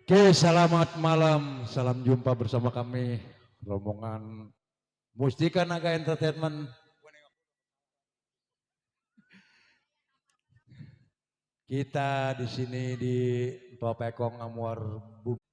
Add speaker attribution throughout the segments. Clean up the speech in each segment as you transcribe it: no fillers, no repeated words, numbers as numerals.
Speaker 1: Oke, selamat malam. Salam jumpa bersama kami rombongan Mustika Naga Entertainment. Kita di sini di Topekong Amwar Bumi.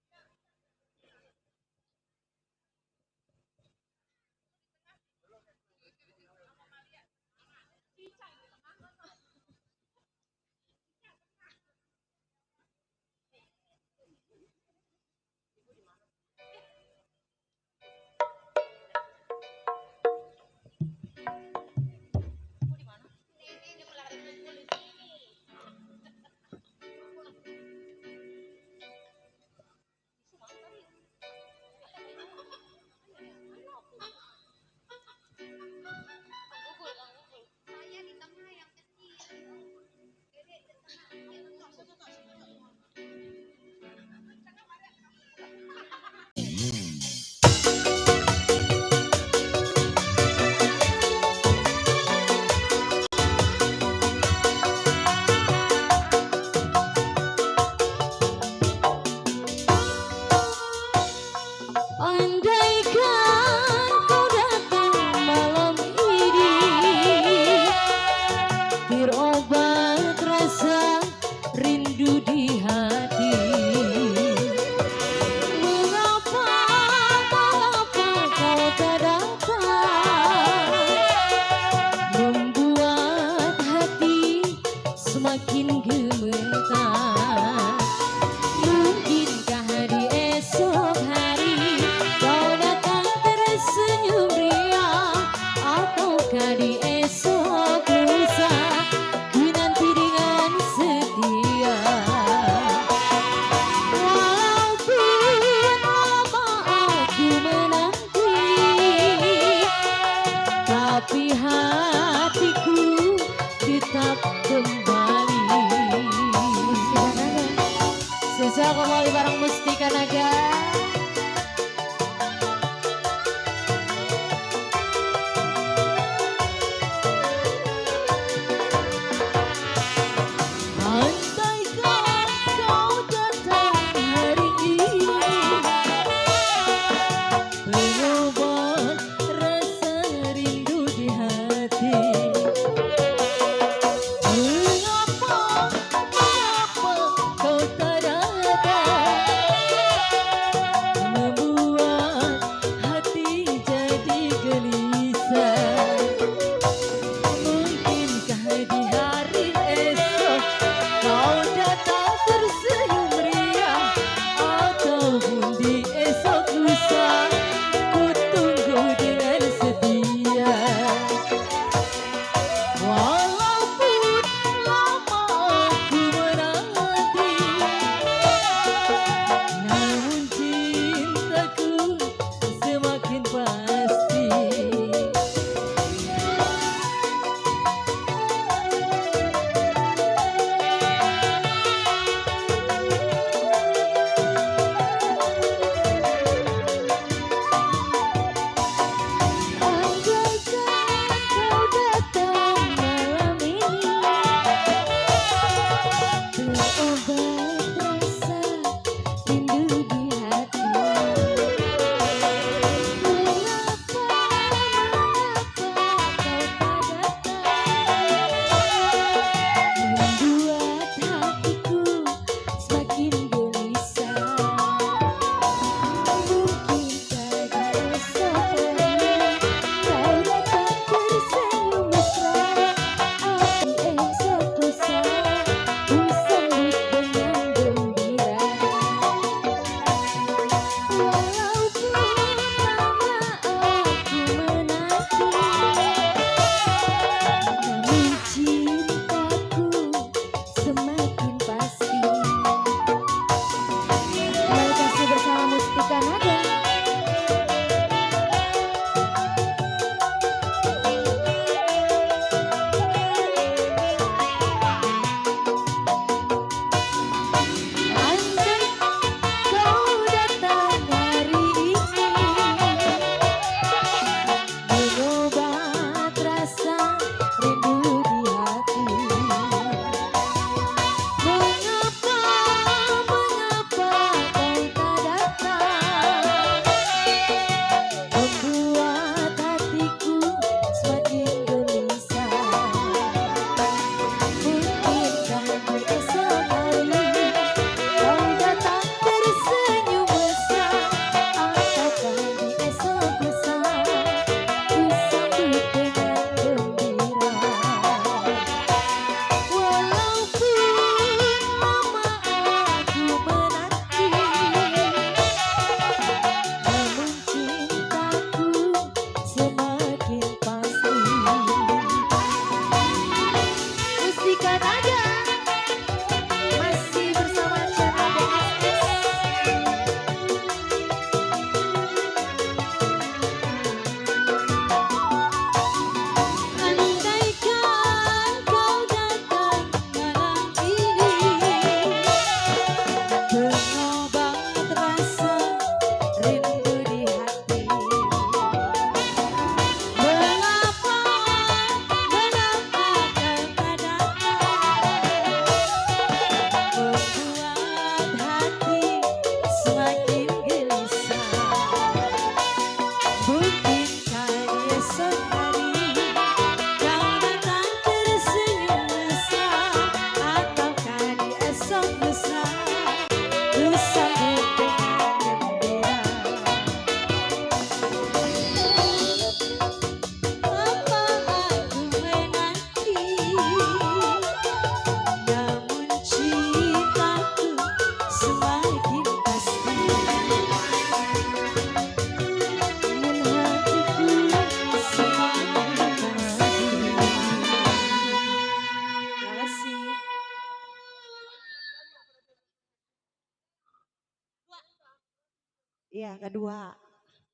Speaker 2: Iya, kedua.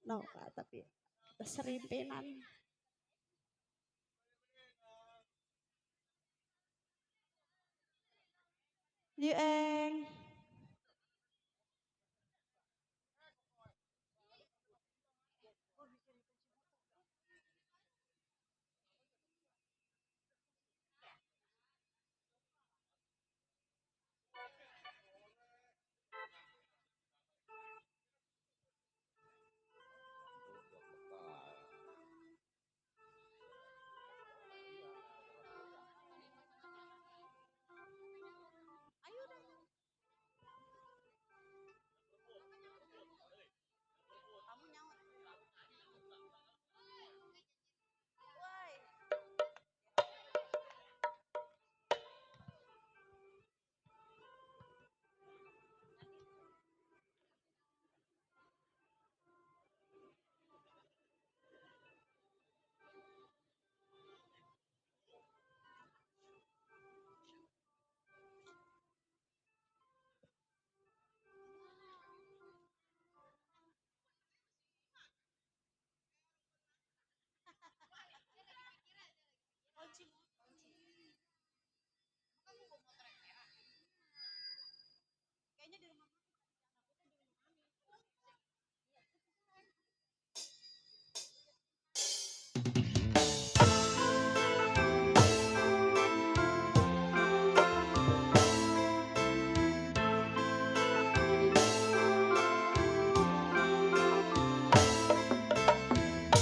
Speaker 2: No, tapi serimpinan. Dieng.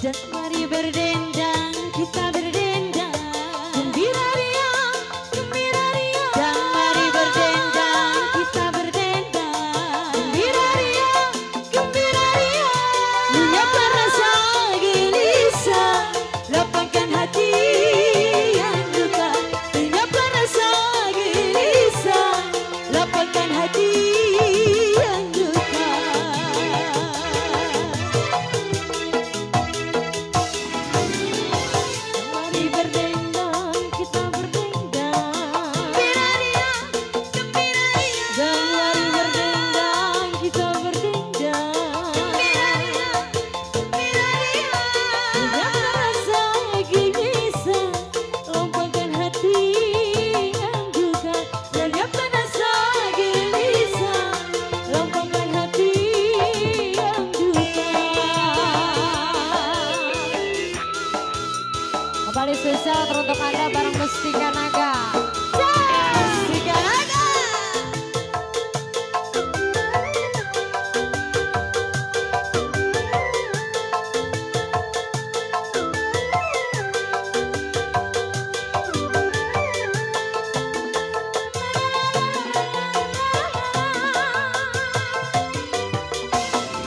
Speaker 2: Dan mari berdendang, kita berdendang, gembira ria, gembira ria. Dan mari berdendang, kita berdendang, gembira ria, gembira ria. Lenyapkan rasa gelisah, lapangkan hati yang luka. Lenyapkan rasa gelisah, lapangkan hati yang luka. Kembali spesial teruntuk Anda bareng Mustika Naga. Mustika Naga.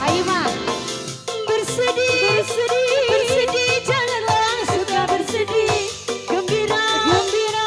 Speaker 2: Ayo Ma. Bersedih, bersedih, bersedih, janganlah suka bersedih. Gembira, gembira,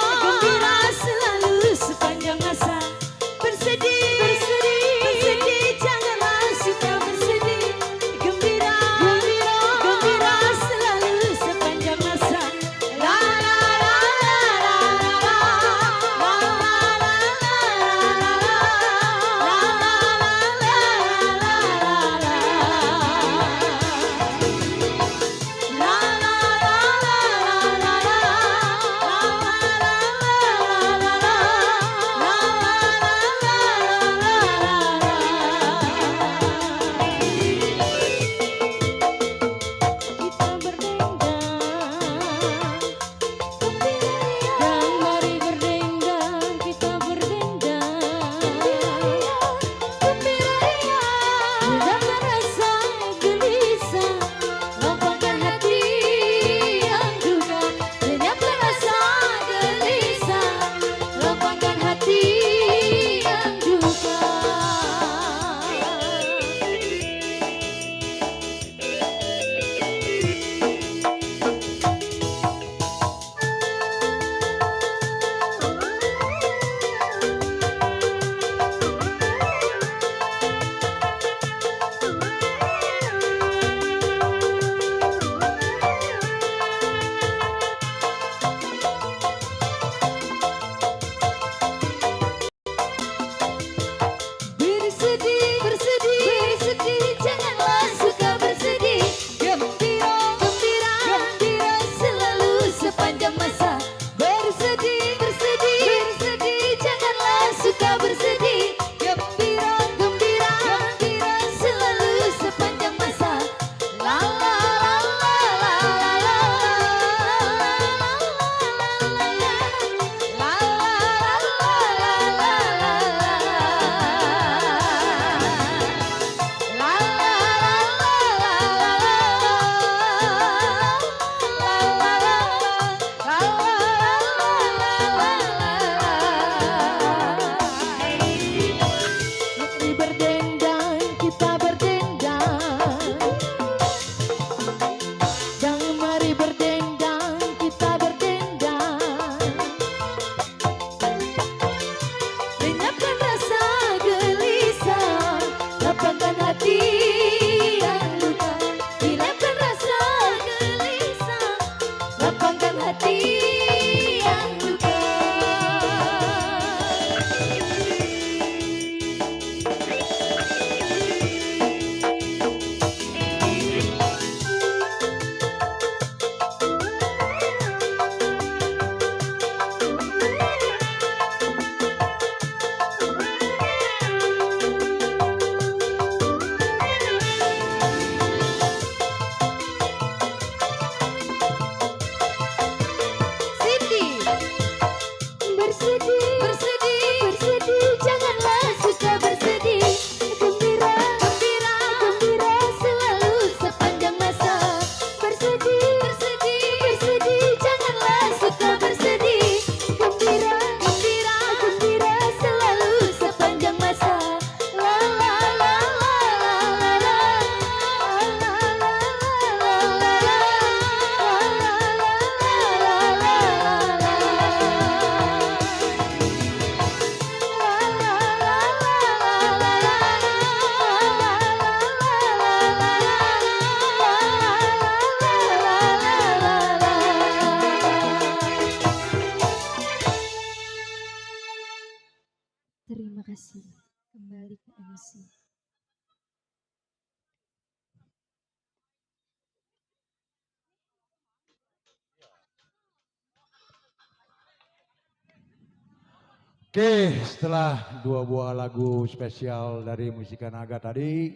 Speaker 1: Oke, setelah dua buah lagu spesial dari Mustika Naga tadi,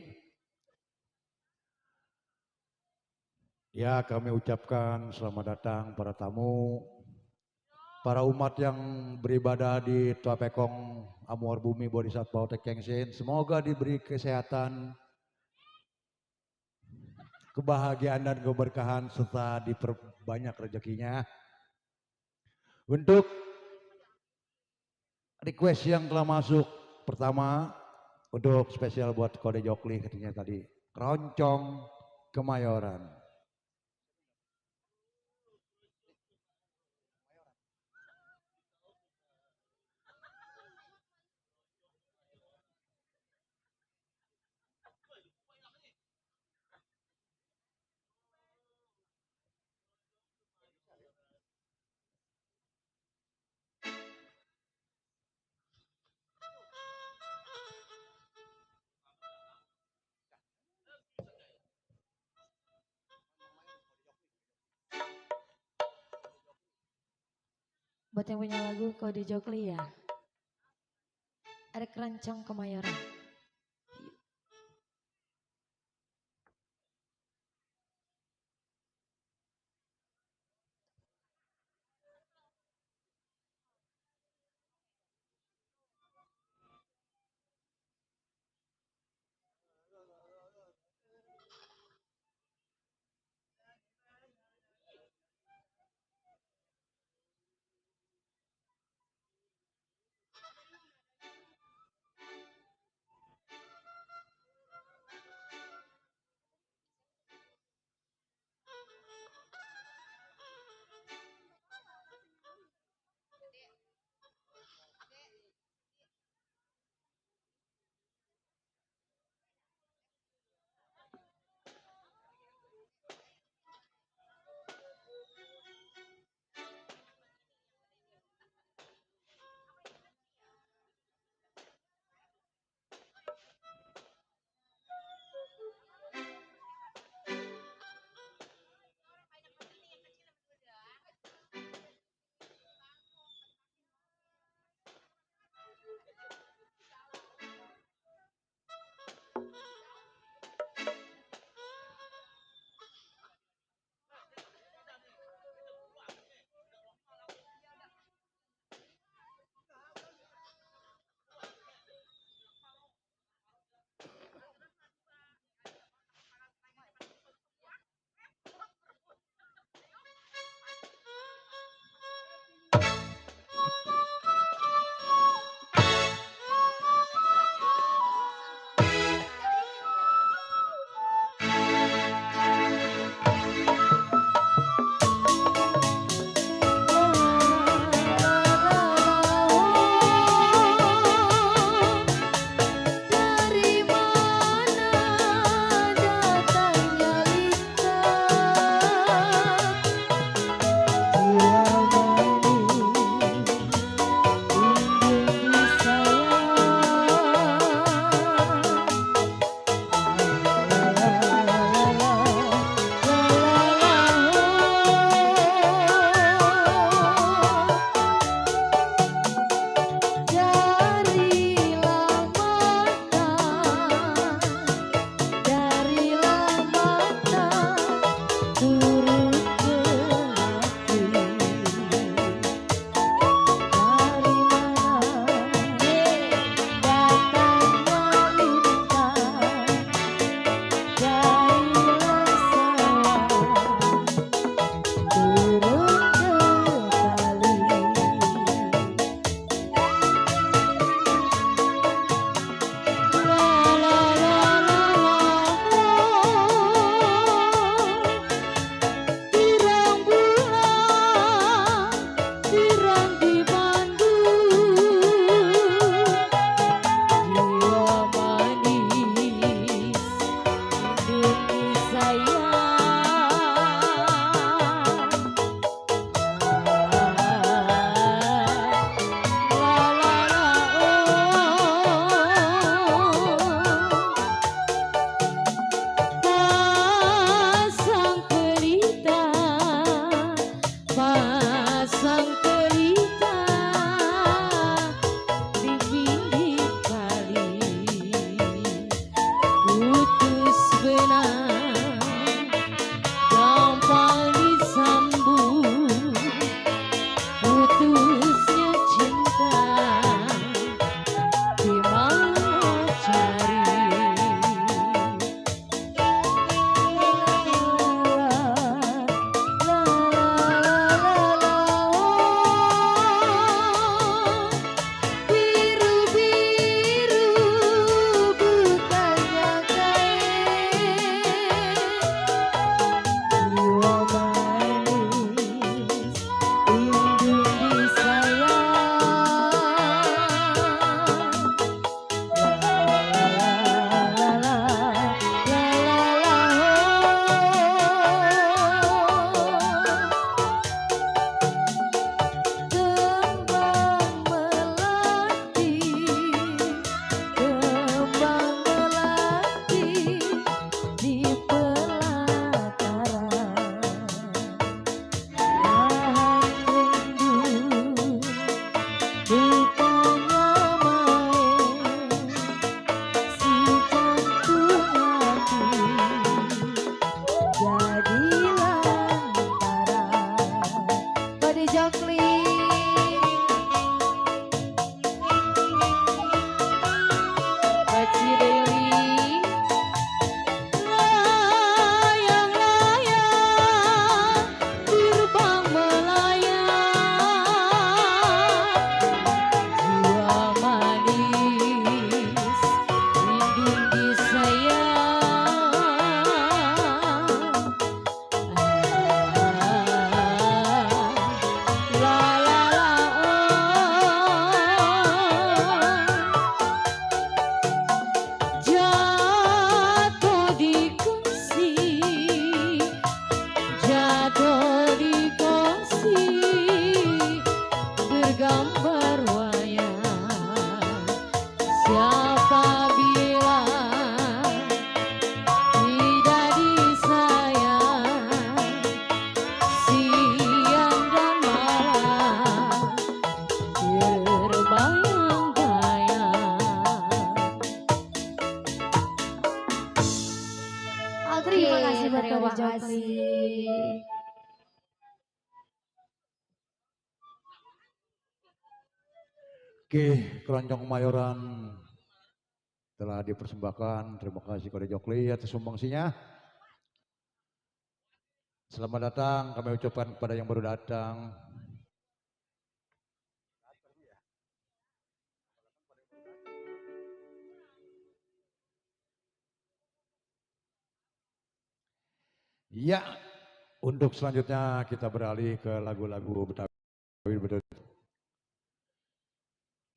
Speaker 1: ya kami ucapkan selamat datang para tamu, para umat yang beribadah di Tua Pekong Amor Bumi Bodhisattva Tekengsin. Semoga diberi kesehatan, kebahagiaan dan keberkahan serta diperbanyak rezekinya. Untuk request yang telah masuk pertama untuk spesial buat Kode Jokli katanya tadi Keroncong Kemayoran.
Speaker 2: Buat yang punya lagu Kode Jokli ya. Ada Keroncong Kemayoran.
Speaker 1: Oke, keroncong Mayoran telah dipersembahkan. Terima kasih kepada Jokli atas sumbangsinya. Selamat datang kami ucapkan kepada yang baru datang. Ya, untuk selanjutnya kita beralih ke lagu-lagu Betawi.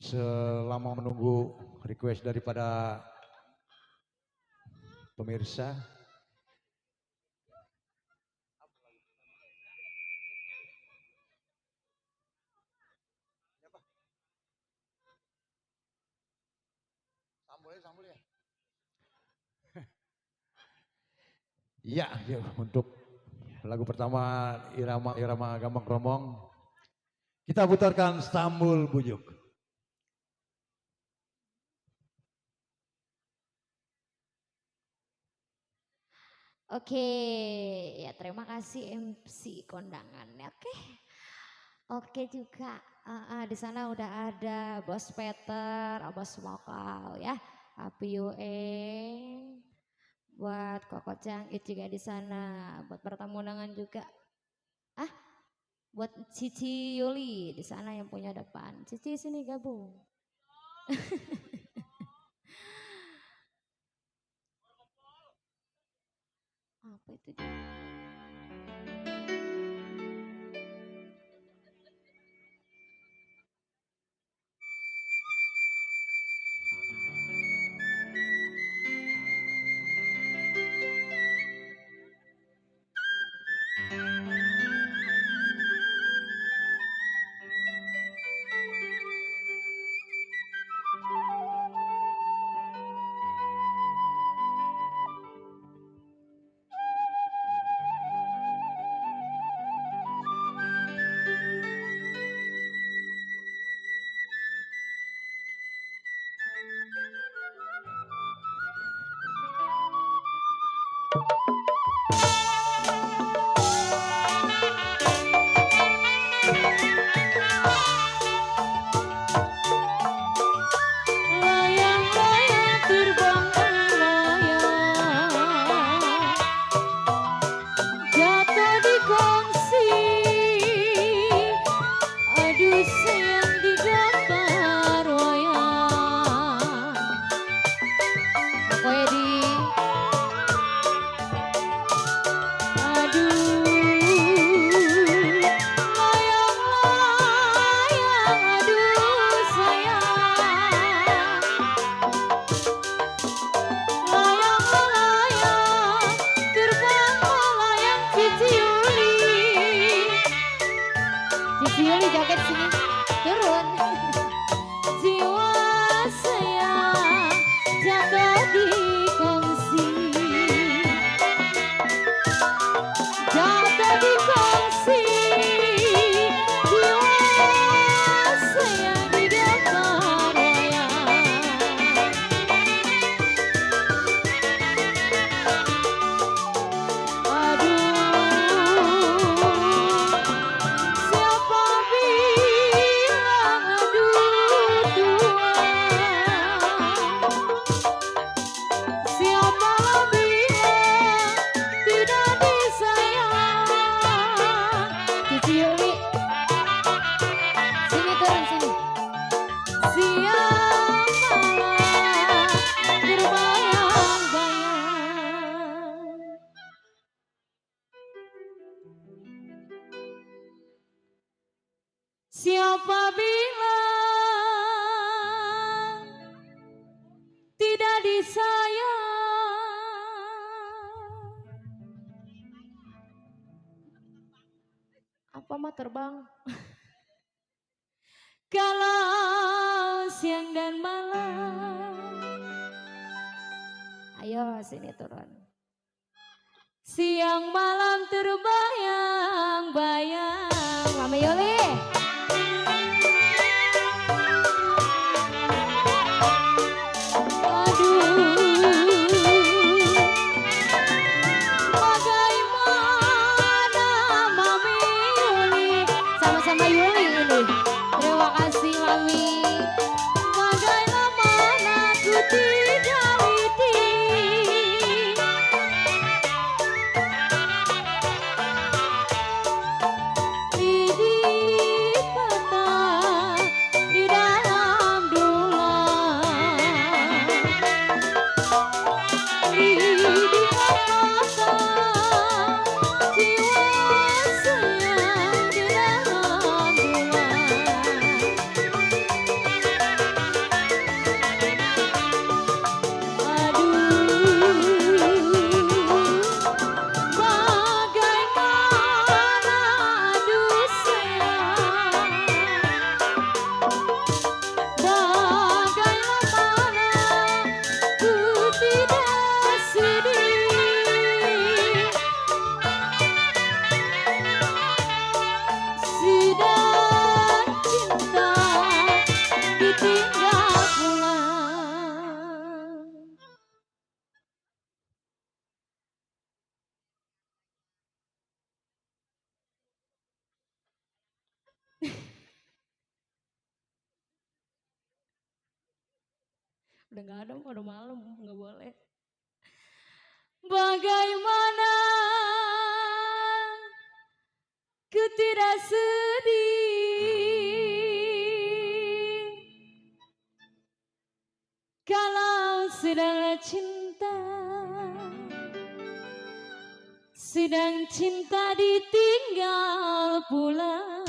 Speaker 1: Selama menunggu request daripada pemirsa, sambul ya. Ya, untuk lagu pertama irama Gambang Kromong, kita putarkan Stambul Bujuk.
Speaker 2: Oke, ya terima kasih MC kondangannya. Oke juga. Di sana udah ada Bos Peter, Bos Vokal ya, Api Yueng, buat Koko Cangit juga di sana, buat bertamu undangan juga. Buat Cici Yuli di sana yang punya depan. Cici sini gabung. Apa itu dia? Siapa bilang tidak disayang? Apa mah terbang? Kalau siang dan malam, ayo sini turun. Siang malam terbayang-bayang, Mama Yoli. Terima kasih Mami. Udah gak ada, udah malam, gak boleh. Bagaimana ku tidak sedih kalau sedang cinta ditinggal pulang.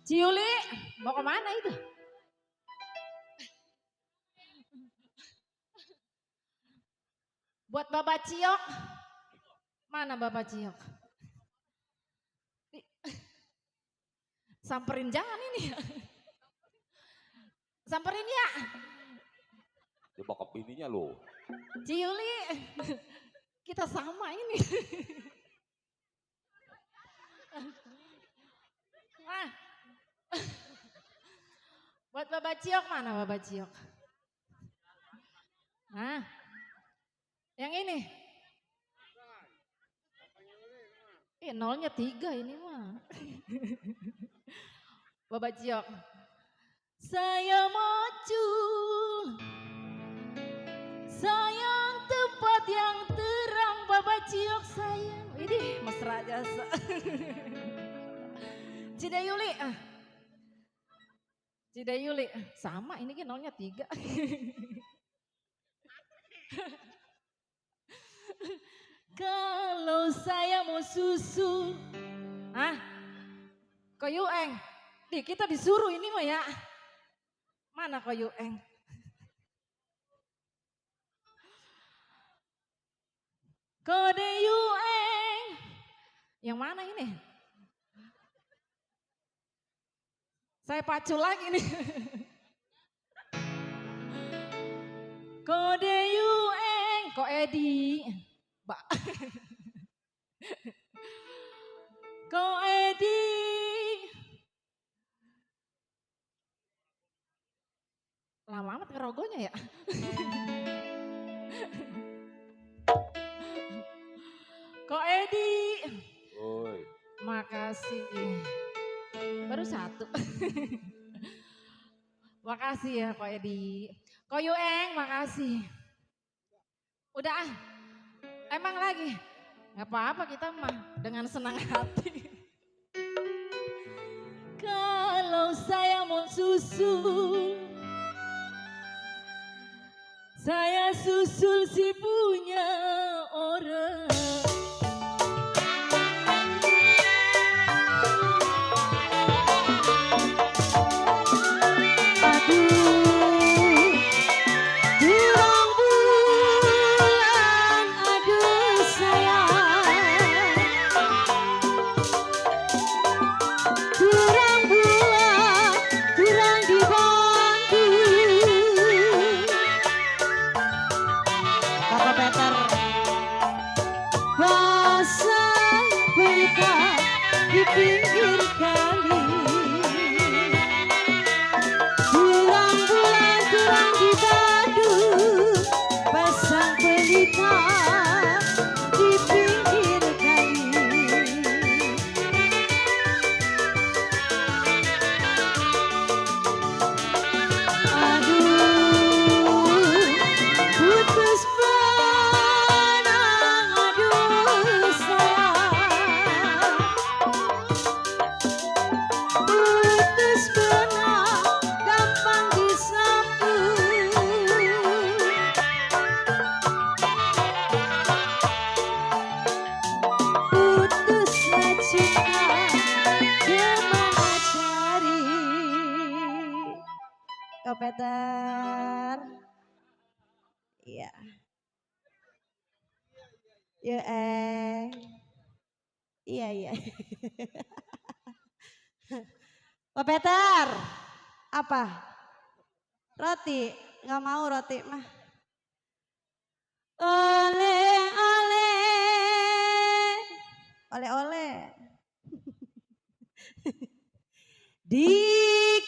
Speaker 2: Ciuli, mau kemana itu? Buat Bapak Ciok, mana Bapak Ciok? Samperin jangan ini. Samperin ya.
Speaker 3: Dia bakal ininya loh.
Speaker 2: Ciuli, kita sama ini. Nah. Buat Bapak Ciok, mana Bapak Ciok? Nah, yang ini. Nolnya 3 ini mah. Bapak Ciok. Saya maju, sayang tempat yang terang Bapak Ciok sayang. Ini mesra jasa. Cidayuli. Cidayuli, sama ini kan nolnya 3. Kalau saya mau susu, Koyueng, kita disuruh ini mah ya. Mana Koyueng? Kode Yueng, yang mana ini? Saya pacu lagi nih. Kode Yueng, Ko Edi. Mbak. Ko Edi. Lama amat ngerogonya ya. Ko Edi.
Speaker 3: Oi.
Speaker 2: Makasih. Baru 1. Makasih ya Ko Edi. Ko Yueng, makasih. Udah emang lagi. Gak apa-apa kita mah dengan senang hati. Kalau saya mau susul, saya susul si punya orang.
Speaker 4: Peter. Iya. Yuk Iya iya. Pak Peter, apa? Roti, nggak mau roti mah. Oleh-oleh. Di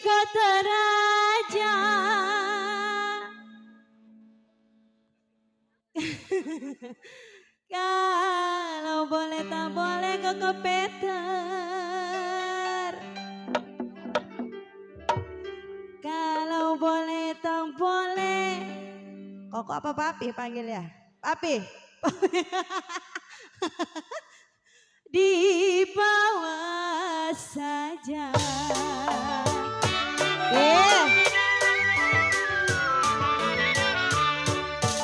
Speaker 4: kota raja. Kalau boleh tak boleh Koko Peter. Kalau boleh tak boleh. Koko apa papi panggil ya? Papi. Di bawah saja.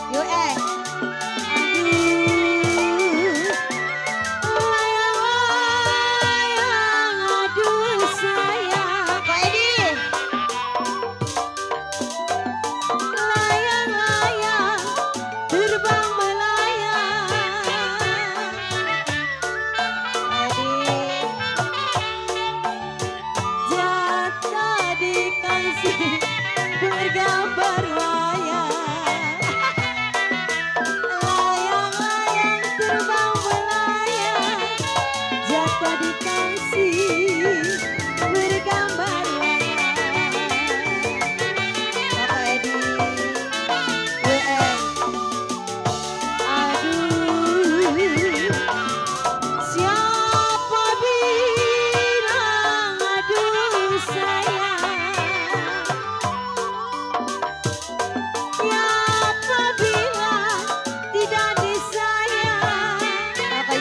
Speaker 4: Yuk layang-layang aduh sayang. Kok Edi? Layang-layang terbang melayang. Jatuh dikasih bergambar wayang. Layang-layang terbang melayang. Jatuh dikasih bergambar wayang. Papa Edi, aduh. Siapa bilang aduh sayang. Siapa bilang tidak disayang. Papa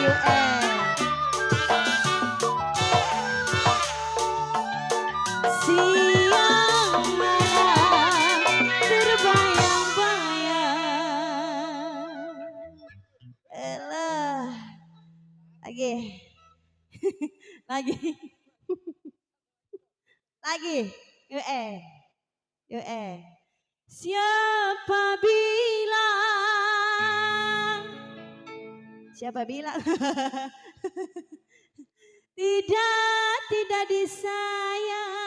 Speaker 4: siang malam terbayang-bayang. Elah. Lagi. Lagi. Lagi. Yuk Siapa bilang? Siapa bilang? Tidak disayang.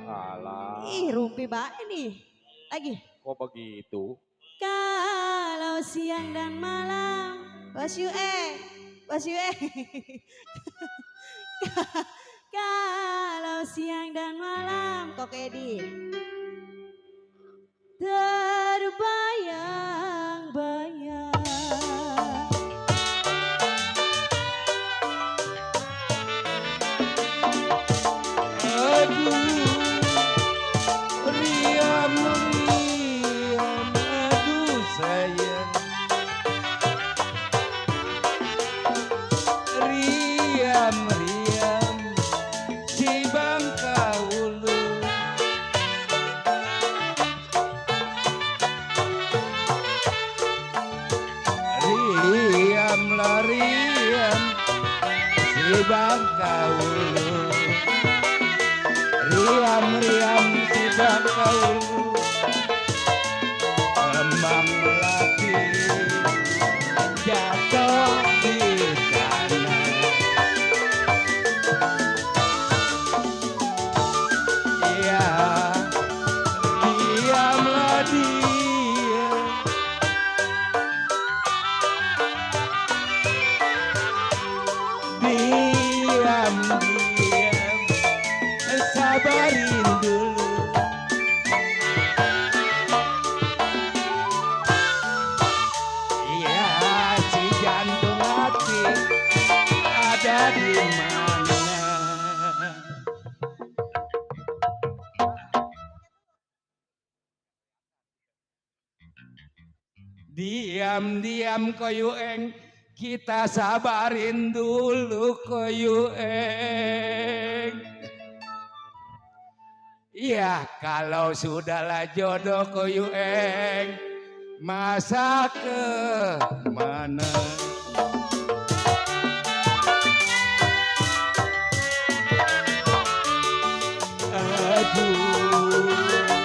Speaker 3: Alah,
Speaker 4: Ih, rumpi banget nih. Lagi.
Speaker 3: kok begitu?
Speaker 4: Kalau siang dan malam, Bos Yue. Kalau siang dan malam, Kok Edi. Terbayang-bayang.
Speaker 5: Riam, aduh sayang. Riam, cibang kaulu. Riam, cibang kaulu. Riam sidang kau kembang melati jatuh di tanah. Iya, diamlah dia. Diam, sabarin dulu. Iya, si jantung hati ada di mana? Diam koyueng, kita sabarin dulu koyueng. Iya, kalau sudahlah jodoh koyueng, masa ke mana? Aduh.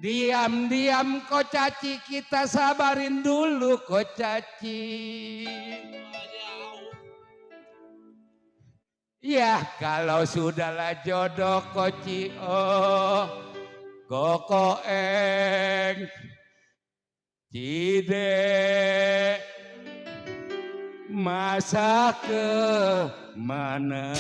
Speaker 5: Diam-diam kok Caci, kita sabarin dulu kok Caci. Ya kalau sudahlah jodoh koci oh koko eng cide masa ke mana.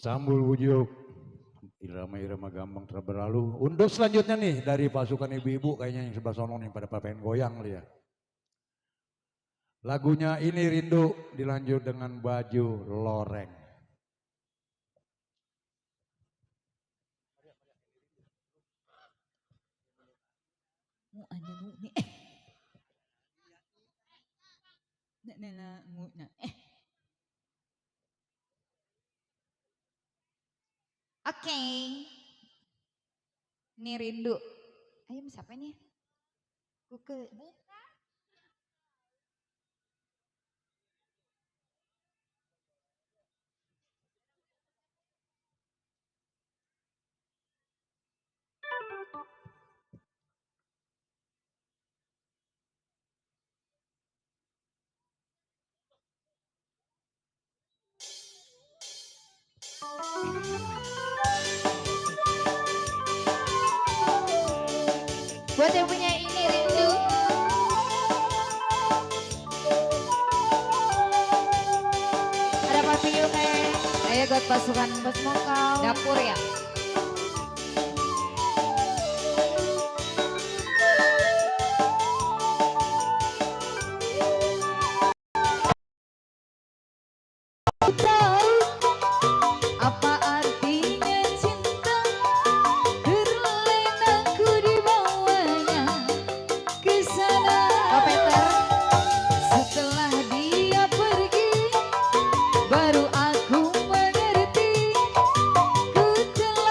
Speaker 1: Sambul bujuk, irama-irama gampang terberlalu. Untuk selanjutnya nih dari pasukan ibu-ibu kayaknya yang sebelah sono nih pada pengen goyang kali ya. Lagunya Ini Rindu dilanjut dengan Baju Loreng.
Speaker 2: Oke. Ini rindu. Ayo siapa nih? Buka. Buat yang punya Ini Rindu. Ada Papi Yuke. Ayo buat pasukan Bos Mokau. Dapur ya.
Speaker 6: Baru aku mengerti, ku telah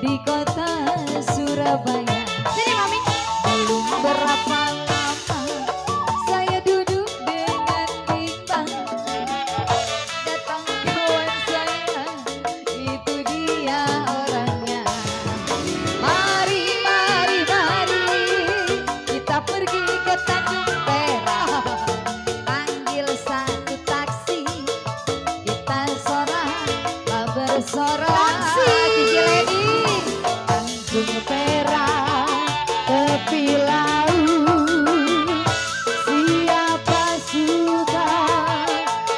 Speaker 6: di kota Surabaya.
Speaker 2: Sini Mami.
Speaker 6: Belum berapa lama saya duduk dengan bimbang, datang kawan saya, itu dia orangnya. Mari, mari, mari, kita pergi ke Tanjung Perak, panggil satu taksi, kita sorak bersorak. Cici Lady, Tanjung Perak, tepi laut, siapa suka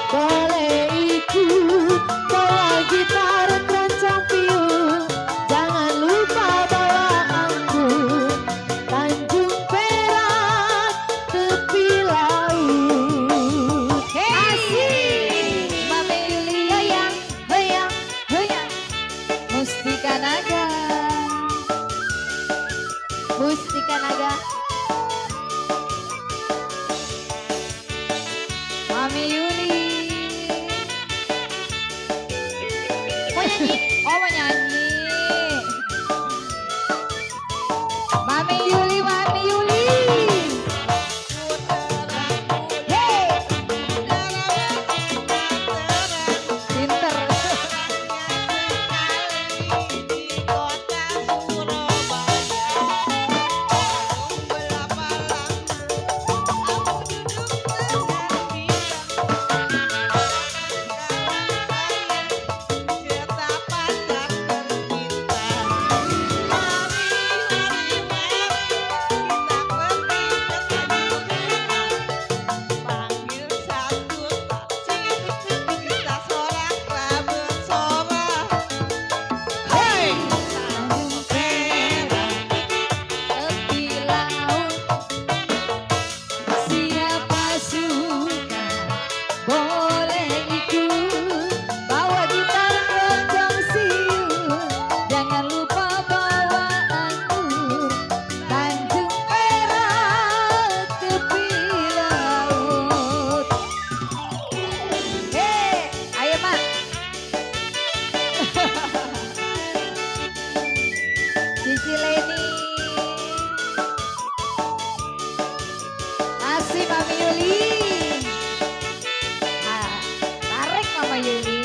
Speaker 6: boleh ikut, bawa gitar keroncong piung, jangan lupa bawa anggur. Tanjung Perak, tepi laut. Asik, Mame Yuli, goyang, goyang, goyang. Mustika Naga, Mustika Naga, Mami Yuli. Mau nyanyi? Oh mau nyanyi. Mami Yuli, Mami Yuli. Hey, pinter. Cici Leni, kasih Mami Yuli. Ah, tarik Mama Yuli.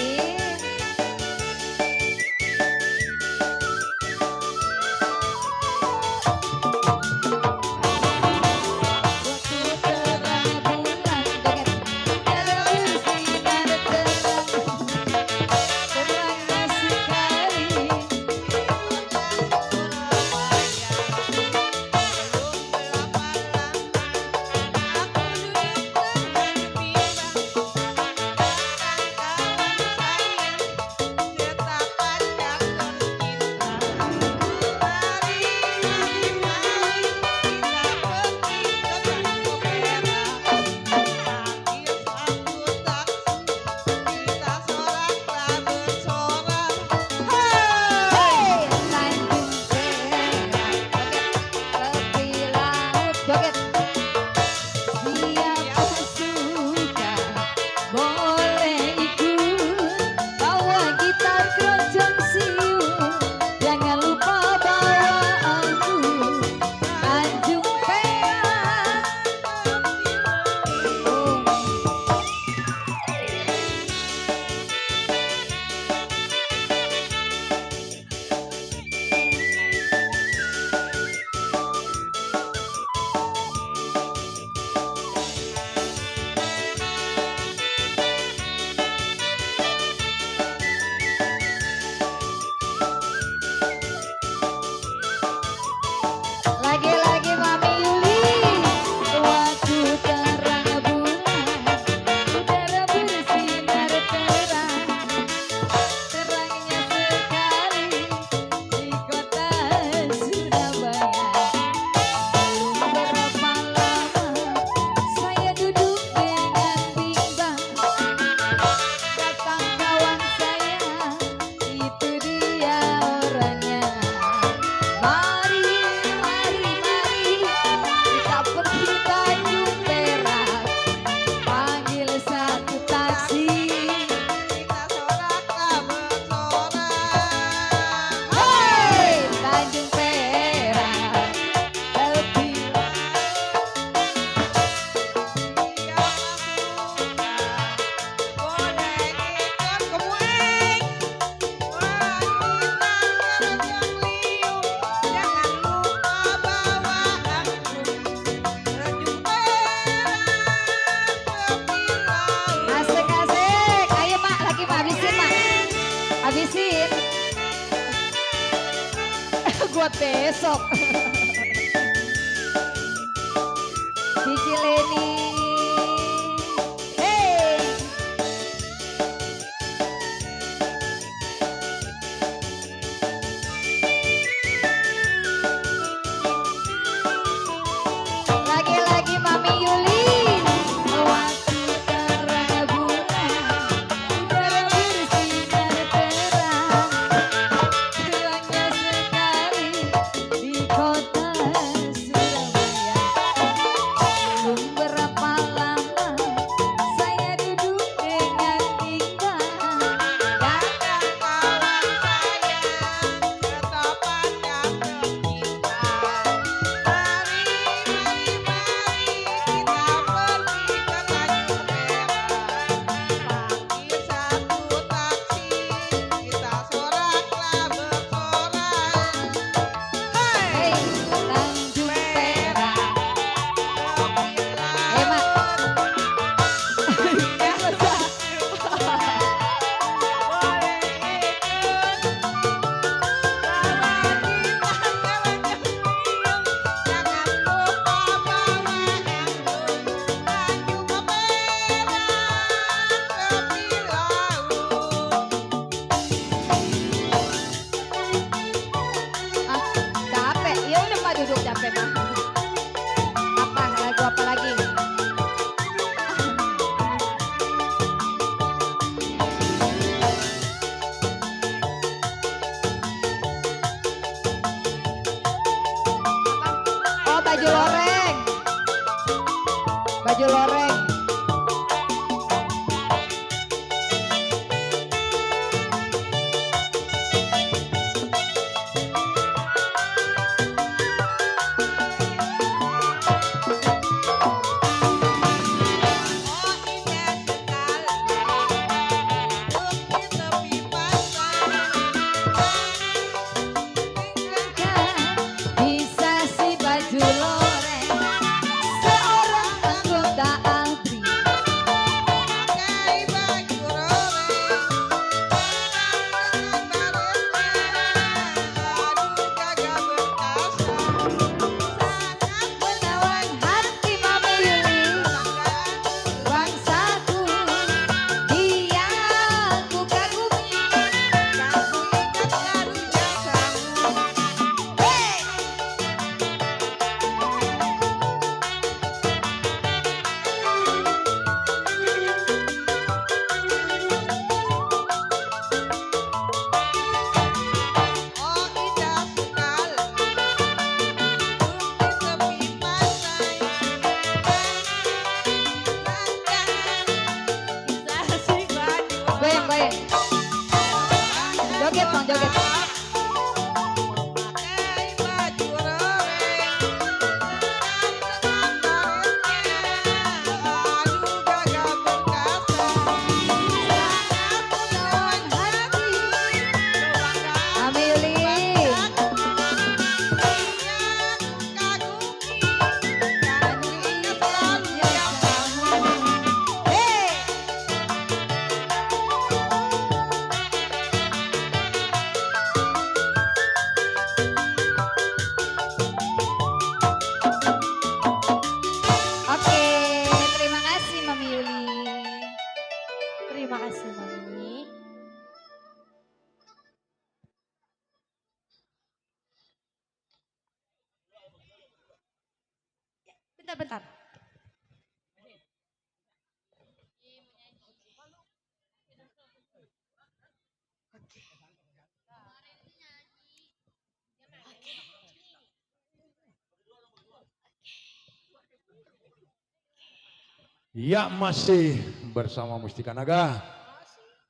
Speaker 6: buat besok. Cici Leni. Hey. Lagi-lagi Mami Yuli. Waktu terang bulan, udara bersinar terang. Hilangnya sekali di kota Surabaya. Belum berapa lama saya duduk dengan Dika.
Speaker 4: Datang kawan sayang ke tempat yang tercinta. Mari, mari, mari kita pergi ke Tanjung Perak. Panggil satu taksi, kita soraklah bersorak.
Speaker 6: Hei, Tanjung Perak. Hemat. Ah, capek. Ya udah Pak duduk capek Pak. Apa lagu apa lagi? Oh baju loreng. Baju loreng. Bisa si baju loreng seorang anggota ABRI. Menawan hati Mami Yuli, bangsaku dia ku kagumi. Hey! Goyang, goyang. Joget dong, joget. Menawan hati Mami Yuli. Hey! Oke, terima kasih Mami Yuli.
Speaker 4: Terima kasih Mami. Bentar-bentar.
Speaker 1: Ya masih bersama Mustika Naga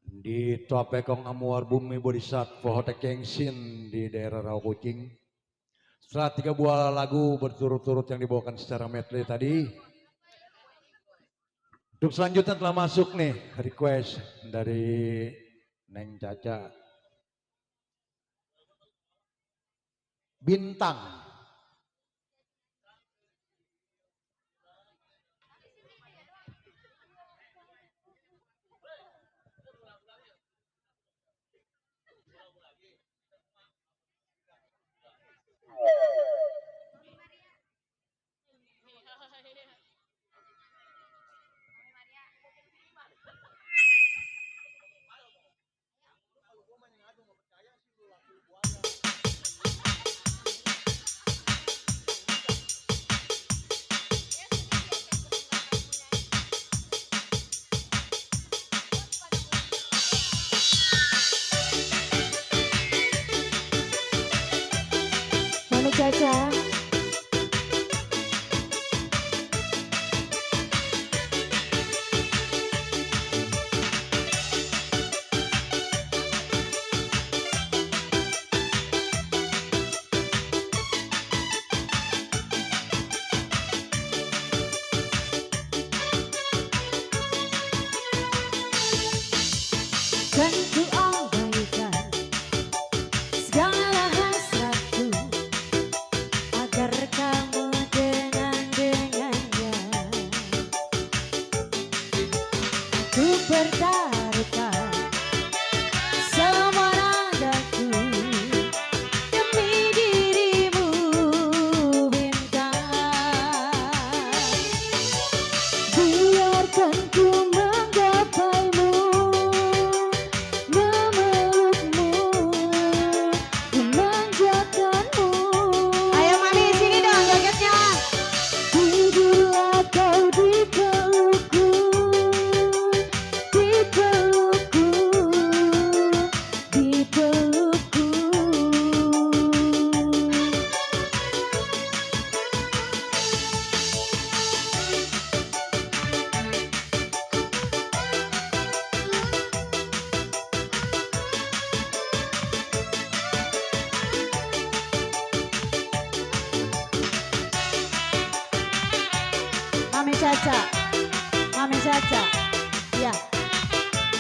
Speaker 1: di Tuapekong Amuar Bumi Bodhisat Pohotek Kengsin di daerah Rawakucing. Setelah 3 buah lagu berturut-turut yang dibawakan secara medley tadi, untuk selanjutnya telah masuk nih request dari Neng Caca. Bintang.
Speaker 2: Mami Caca. Kan ku abaikan segala hasratku agar kamu dengannya ku pertaruhkan semua ragaku demi dirimu bintang. Biarkan ku menggapaimu, memelukmu, memanjakanmu.
Speaker 4: Ayo Mami sini dong jogetnya.
Speaker 2: Tidurlah kau di pelukku, di pelukku, di pelukku.
Speaker 4: Mami Caca. Mami Caca. Iya.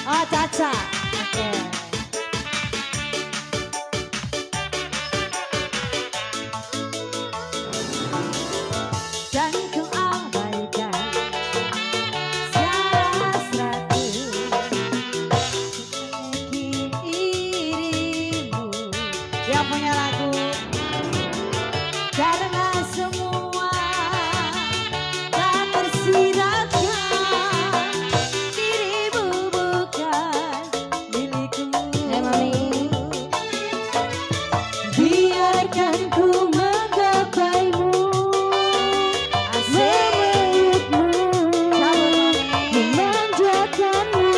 Speaker 4: Oh Caca. Oke.
Speaker 2: Dan ku abaikan segala hasratku
Speaker 4: Dirimu yang punya lagu.
Speaker 2: karena semua tak tersiratkan.
Speaker 4: Dirimu bukan milikku.
Speaker 2: Hai Mami. Biarkan ku menggapaimu, memelukmu, memanjakanmu.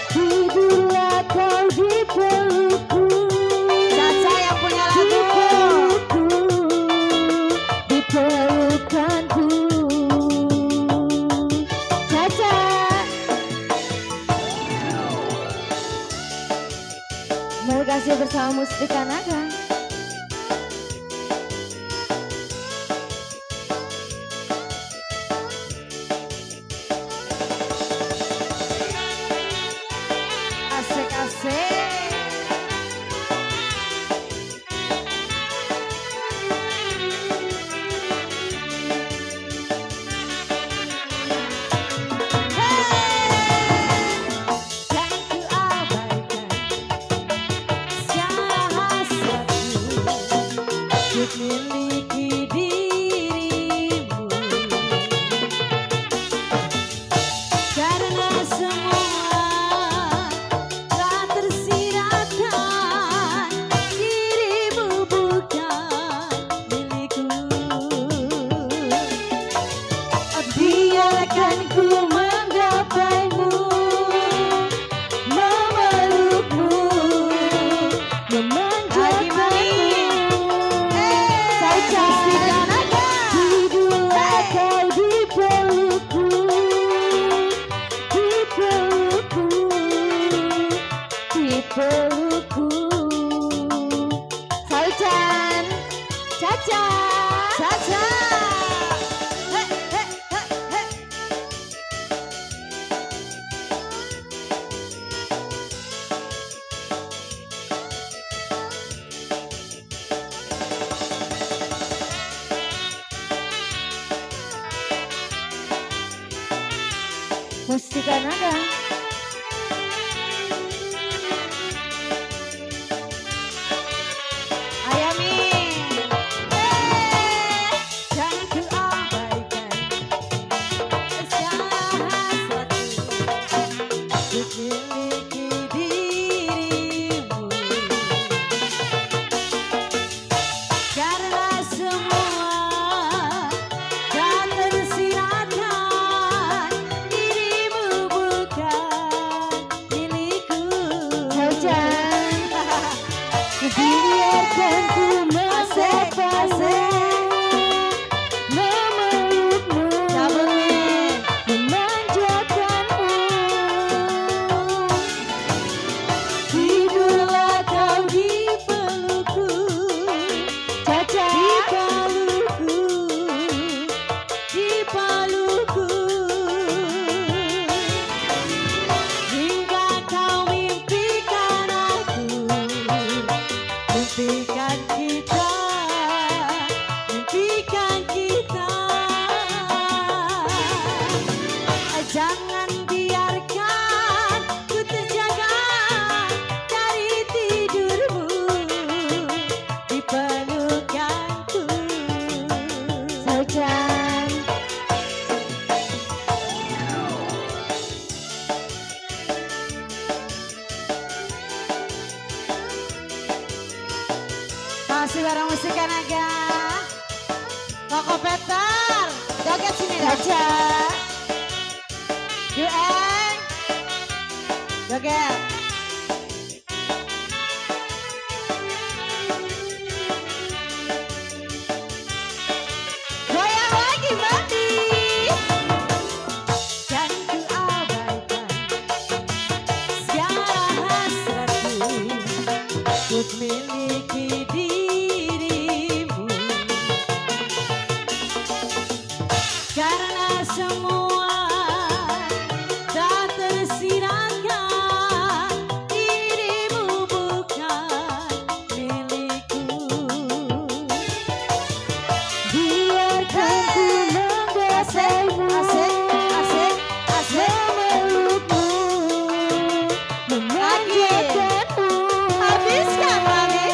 Speaker 2: Tidurlah kau di pelukku,
Speaker 4: Caca yang punya
Speaker 2: di
Speaker 4: lagu.
Speaker 2: pelukku, di pelukanku. Caca. Terima kasih bersama Mustika Naga.
Speaker 4: Asik-asik.
Speaker 2: Dan ku abaikan segala hasratku untuk miliki dirimu, karena semua telah tersiratkan.
Speaker 4: Dirimu bukan milikku.
Speaker 2: Biarkan ku menggapaimu, memelukmu, memanjakanmu.
Speaker 4: Caca.
Speaker 2: Tidurlah kau di pelukku, di pelukku, di pelukku. Saucan, Caca,
Speaker 4: Caca.
Speaker 2: Mustika Naga.
Speaker 4: Ayo Mi. Jangan ku abaikan segala hasratku untuk miliki dirimu, karena semua tak tersiratkan. Dirimu bukan Masih bareng Musika Naga. Koko Peter. Joget sini aja. Yueng. Joget. Goyang lagi Bandi. Dan ku abaikan segala hasratku untuk miliki dirimu. Karena semua tak tersirahkan, dirimu bukan milikku. Biarkan ku membuatmu memelukmu, memanjakanmu. Habiskan Mami,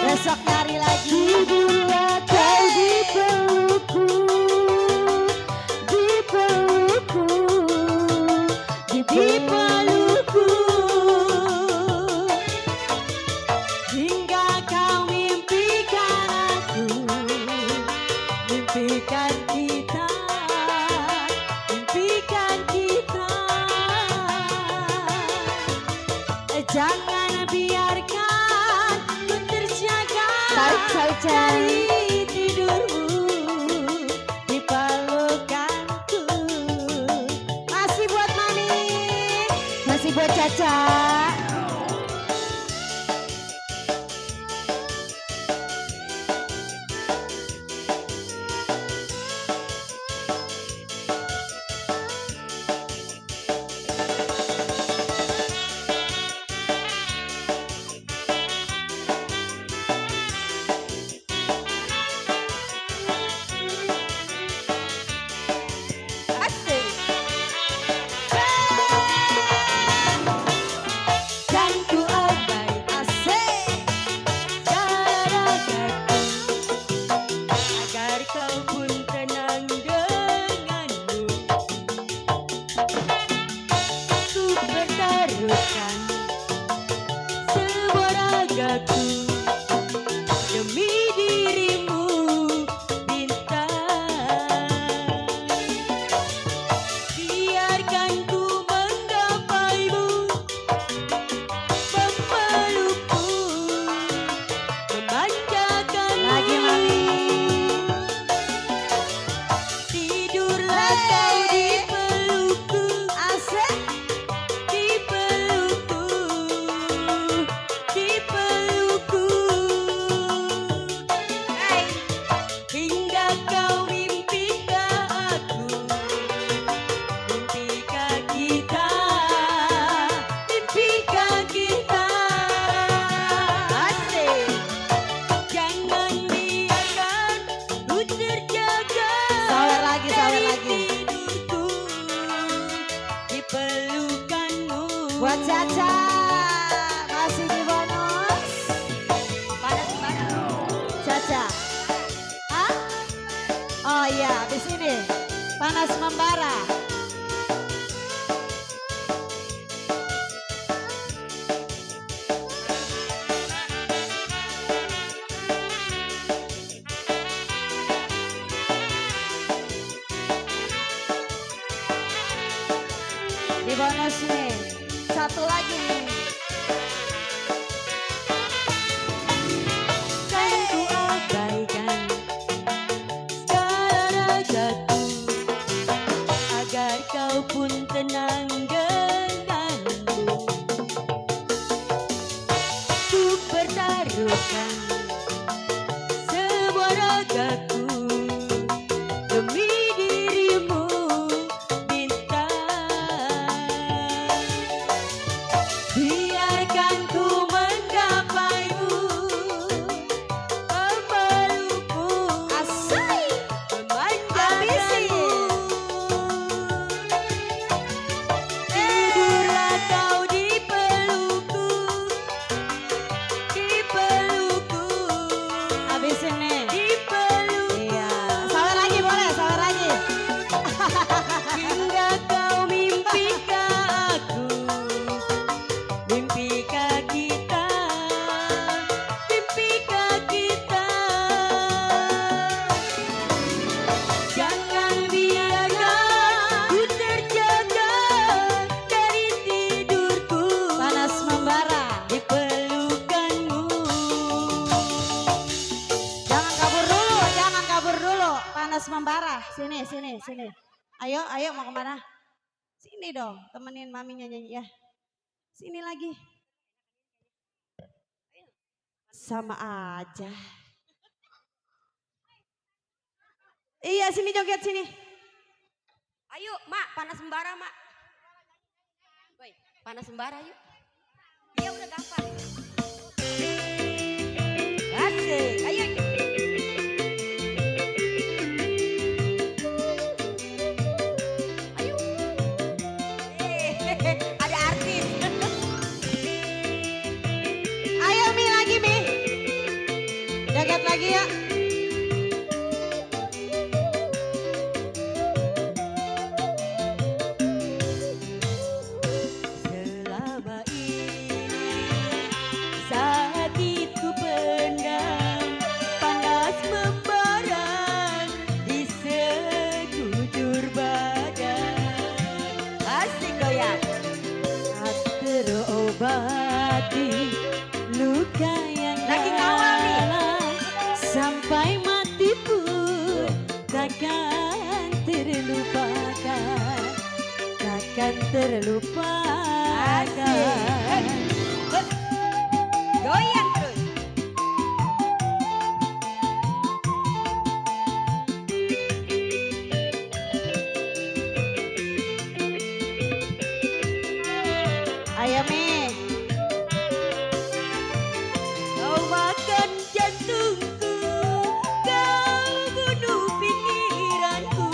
Speaker 4: besok nyari lagi. Tidurlah kau di pelukku, di pelukku, di pelukku, hingga kau mimpikan aku, mimpikan kita, mimpikan kita. Jangan biarkan ku terjaga dari tidurmu di pelukanku. Masih buat Mami, masih buat Caca. Asik. Dan ku abai asik darahku, agar kau pun tenang denganmu. Ku pertaruhkan sebuah ragaku demi dirimu bintang. Biarkan ku menggapaimu, memelukmu, memanjakanmu. Lagi Mami. Tidurlah kau di pelukku, asik, di pelukku, di pelukku. Hingga kau mimpikan aku, mimpikan kita, mimpikan kita. Asik. Jangan biarkan ku terjaga dari tidurku di pelukanmu. Buat Caca, masih di bonus. Panas banget. Caca. Hah? Oh iya, habis ini panas membara. Di bonus nih, satu lagi nih. Kan ku abaikan segala ragaku, agar kau pun tenang denganmu. Ku pertaruhkan sebuah ragaku demi dirimu bintang. Biarkan ku menggapaimu, memelukmu, asik, memanjakanmu. Tidurlah kau di pelukku, di pelukku. sini. Ayo mau kemana? Sini dong, temenin maminya nyanyi ya. Sini lagi. Sama aja. Iya, sini joget sini.
Speaker 6: Ayo, Mak, panas sembara, Mak. Woi, panas sembara yuk. Iya udah gampang.
Speaker 4: Asik.
Speaker 6: Ayo. Ayo. Ada artis.
Speaker 4: Ayo Mi lagi Mi. Joget lagi ya. Selama ini sakit ku pendam, panas membara di sekujur badan.
Speaker 6: Asik goyang.
Speaker 4: Tak terobati luka yang
Speaker 6: Lagi ngawal nih.
Speaker 4: dalam, sampai mati pun takkan terlupakan, takkan terlupakan.
Speaker 6: Goyang terus.
Speaker 4: Ayo Mi. Kau makan jantungku, kau bunuh pikiranku,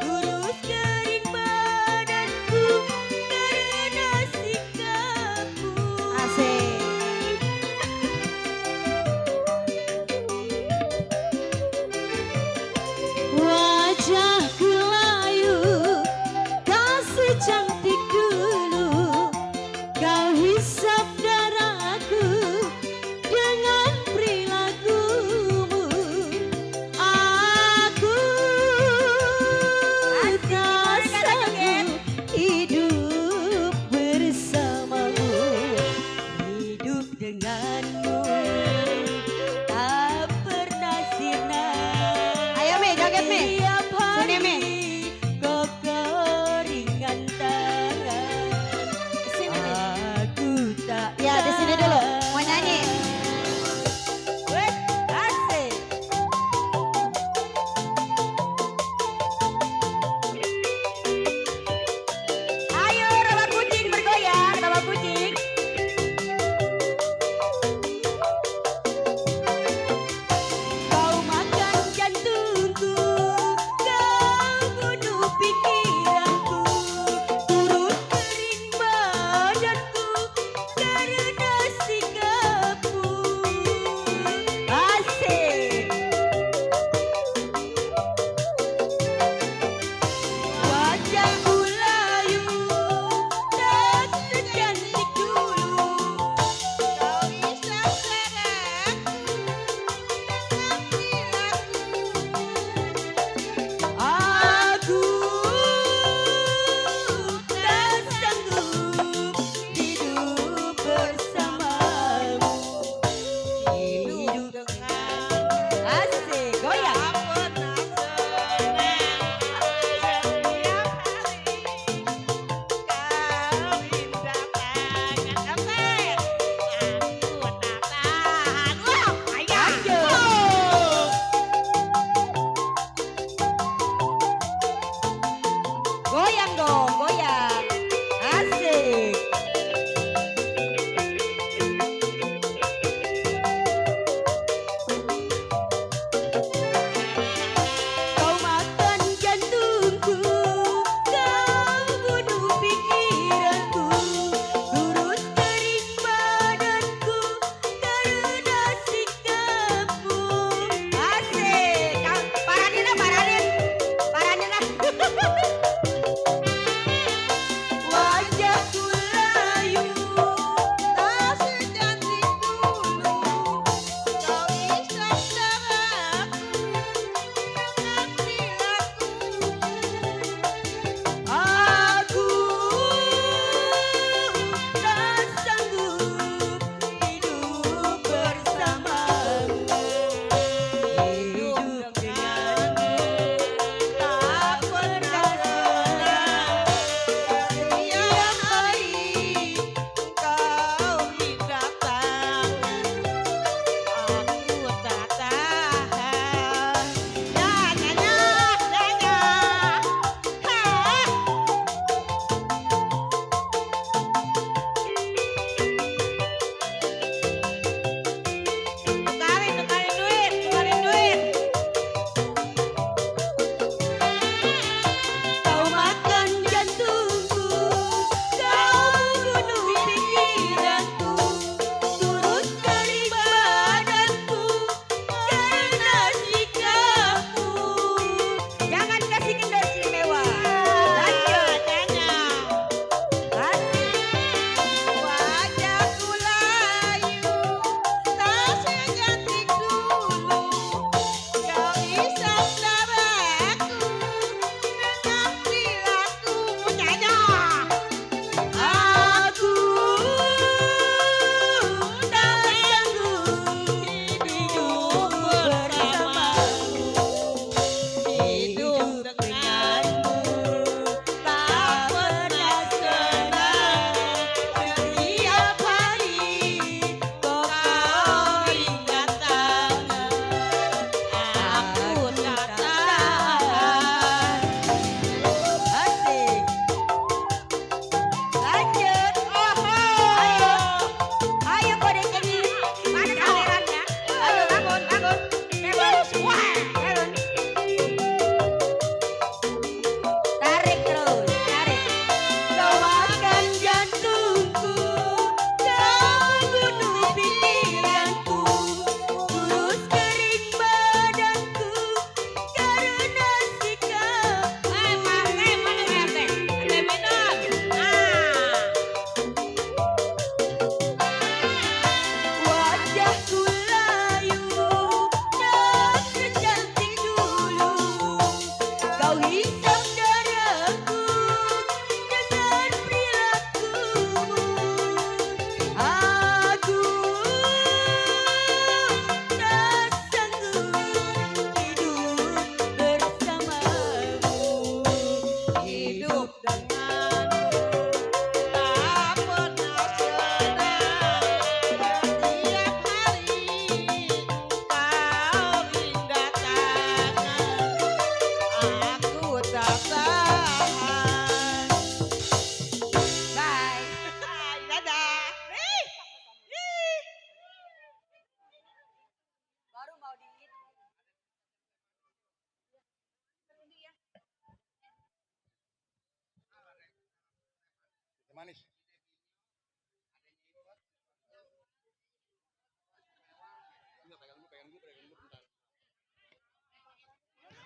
Speaker 4: kurus kering badanku karena sikapmu. Asik. Wajahku layu, tak secantik dulu. Kau hisap darahku dengan perilakumu. Aku tak sanggup hidup bersamamu, hidup denganmu tak pernah sirna. Ayo Mi, joget Mi. Sini Mi. Kau keringan tangan. Sini Mi. Aku tak. Ya di sini dulu. Mau nyanyi. Asik.
Speaker 6: Ayo rawa kucing bergoyang, rawa kucing.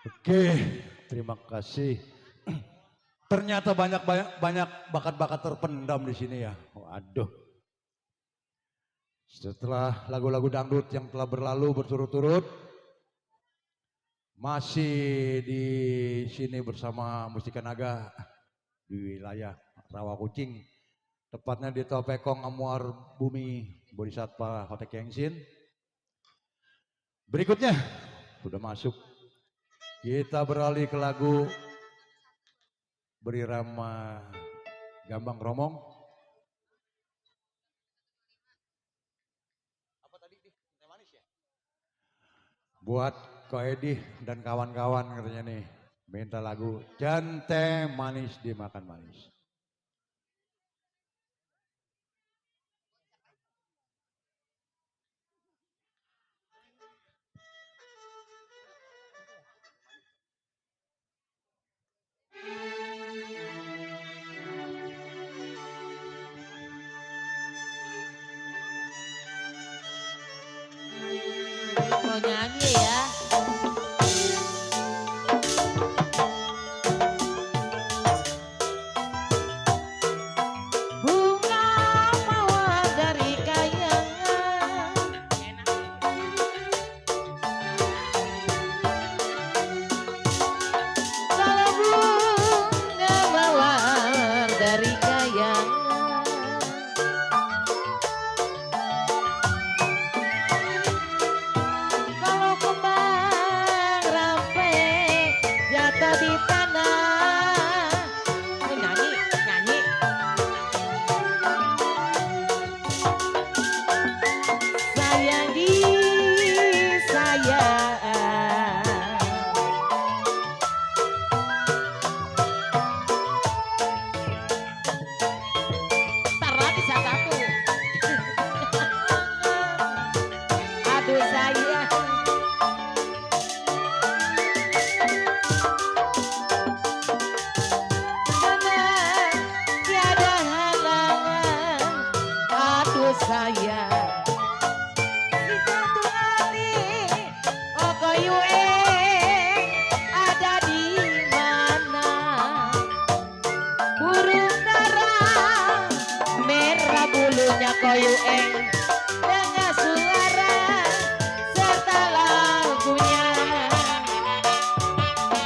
Speaker 1: Oke, terima kasih. Ternyata banyak bakat-bakat terpendam di sini ya. Waduh. Setelah lagu-lagu dangdut yang telah berlalu berturut-turut, masih di sini bersama Mustika Naga di wilayah Rawa Kucing, tepatnya di Topekong Amuar Bumi Bodhisattva Hotek Kengsin. Berikutnya sudah masuk. Kita beralih ke lagu berirama Gambang Kromong. Apa tadi teh manis ya? Buat Ko Edi dan kawan-kawan katanya nih, minta lagu dan teh manis dimakan manis.
Speaker 4: Mau nyanyi ya. Bunga mawar dari kayangan, kalau bunga mawar dari kayangan, kalau kembang rampe jatuh di tanah. Oh, nyanyi, nyanyi. Sayang disayang, ntar lagi satu. Aduh sayang, benar tiada halangan. Aduh sayang, di satu hati, oh koyu ada di mana? Burung dara merah bulunya koyu dengan suara serta lagunya.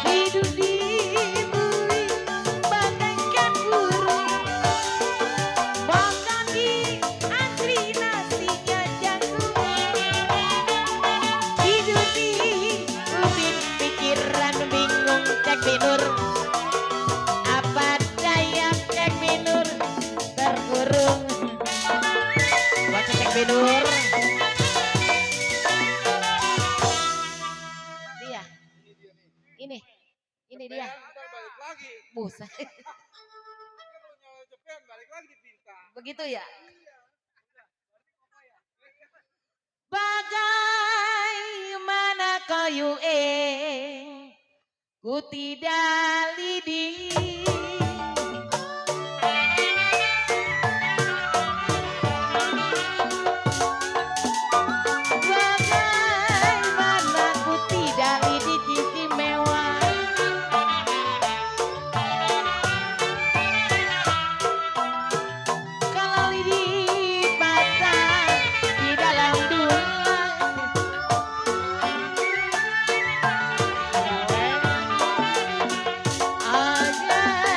Speaker 4: Hidup di bumi bagaikan burung, makan di antri nasinya jagung. Hidup di ubin pikiran bingung cek binur, apa daya cek binur terkurung. Buat cek binur dia, ini dia. Buset. Begitu ya. Bagaimana kayu ku tidak lidi. Bagaimana ku tidak lidi cici mewah. Kalau lidi patah di dalam dulang, agar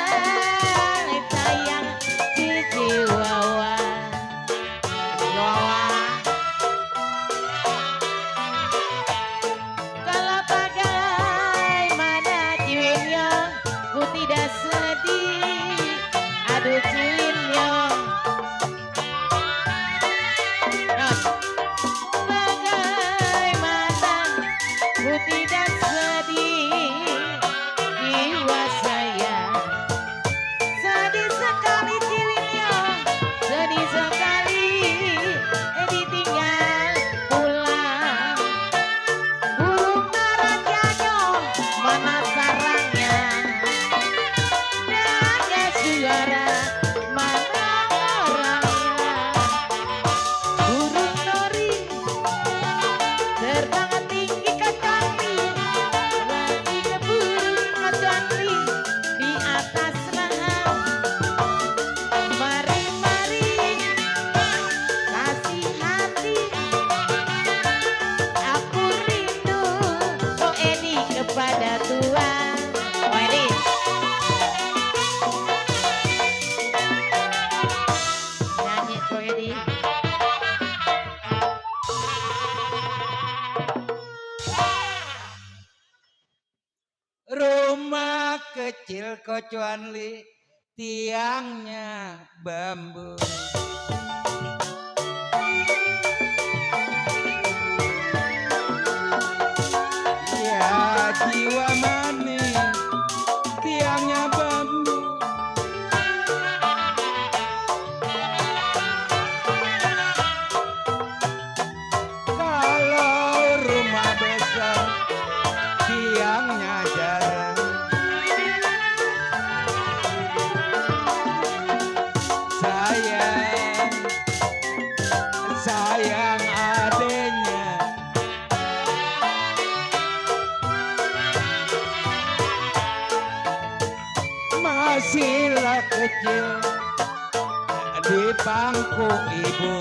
Speaker 5: kecil kecuali tiangnya bambu. Ya jiwa manis tiangnya bambu. Kalau rumah besar tiangnya jarang. Sayang, sayang adenya. Masihlah kecil di pangku ibu.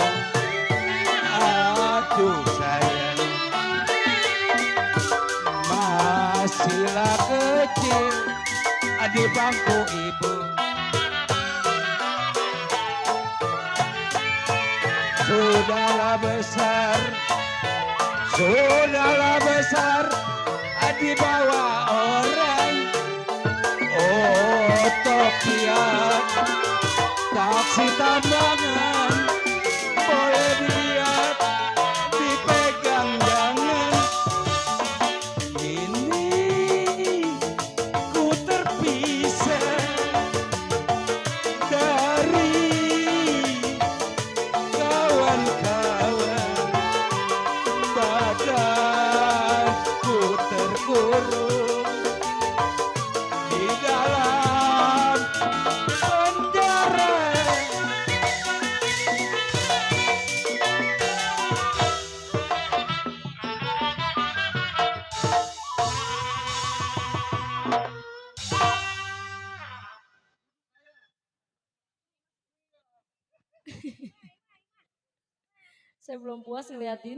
Speaker 5: Aduh sayang, masihlah kecil di bangku ibu. Sudahlah besar, sudahlah besar di bawah orang. Oh Tokiat, taksi tambangan, boleh dilihat, dipegang jangan. Ini ku terpisah dari kawan-kawan, badanku terkurung di dalam penjara.
Speaker 4: Saya belum puas ngeliatin.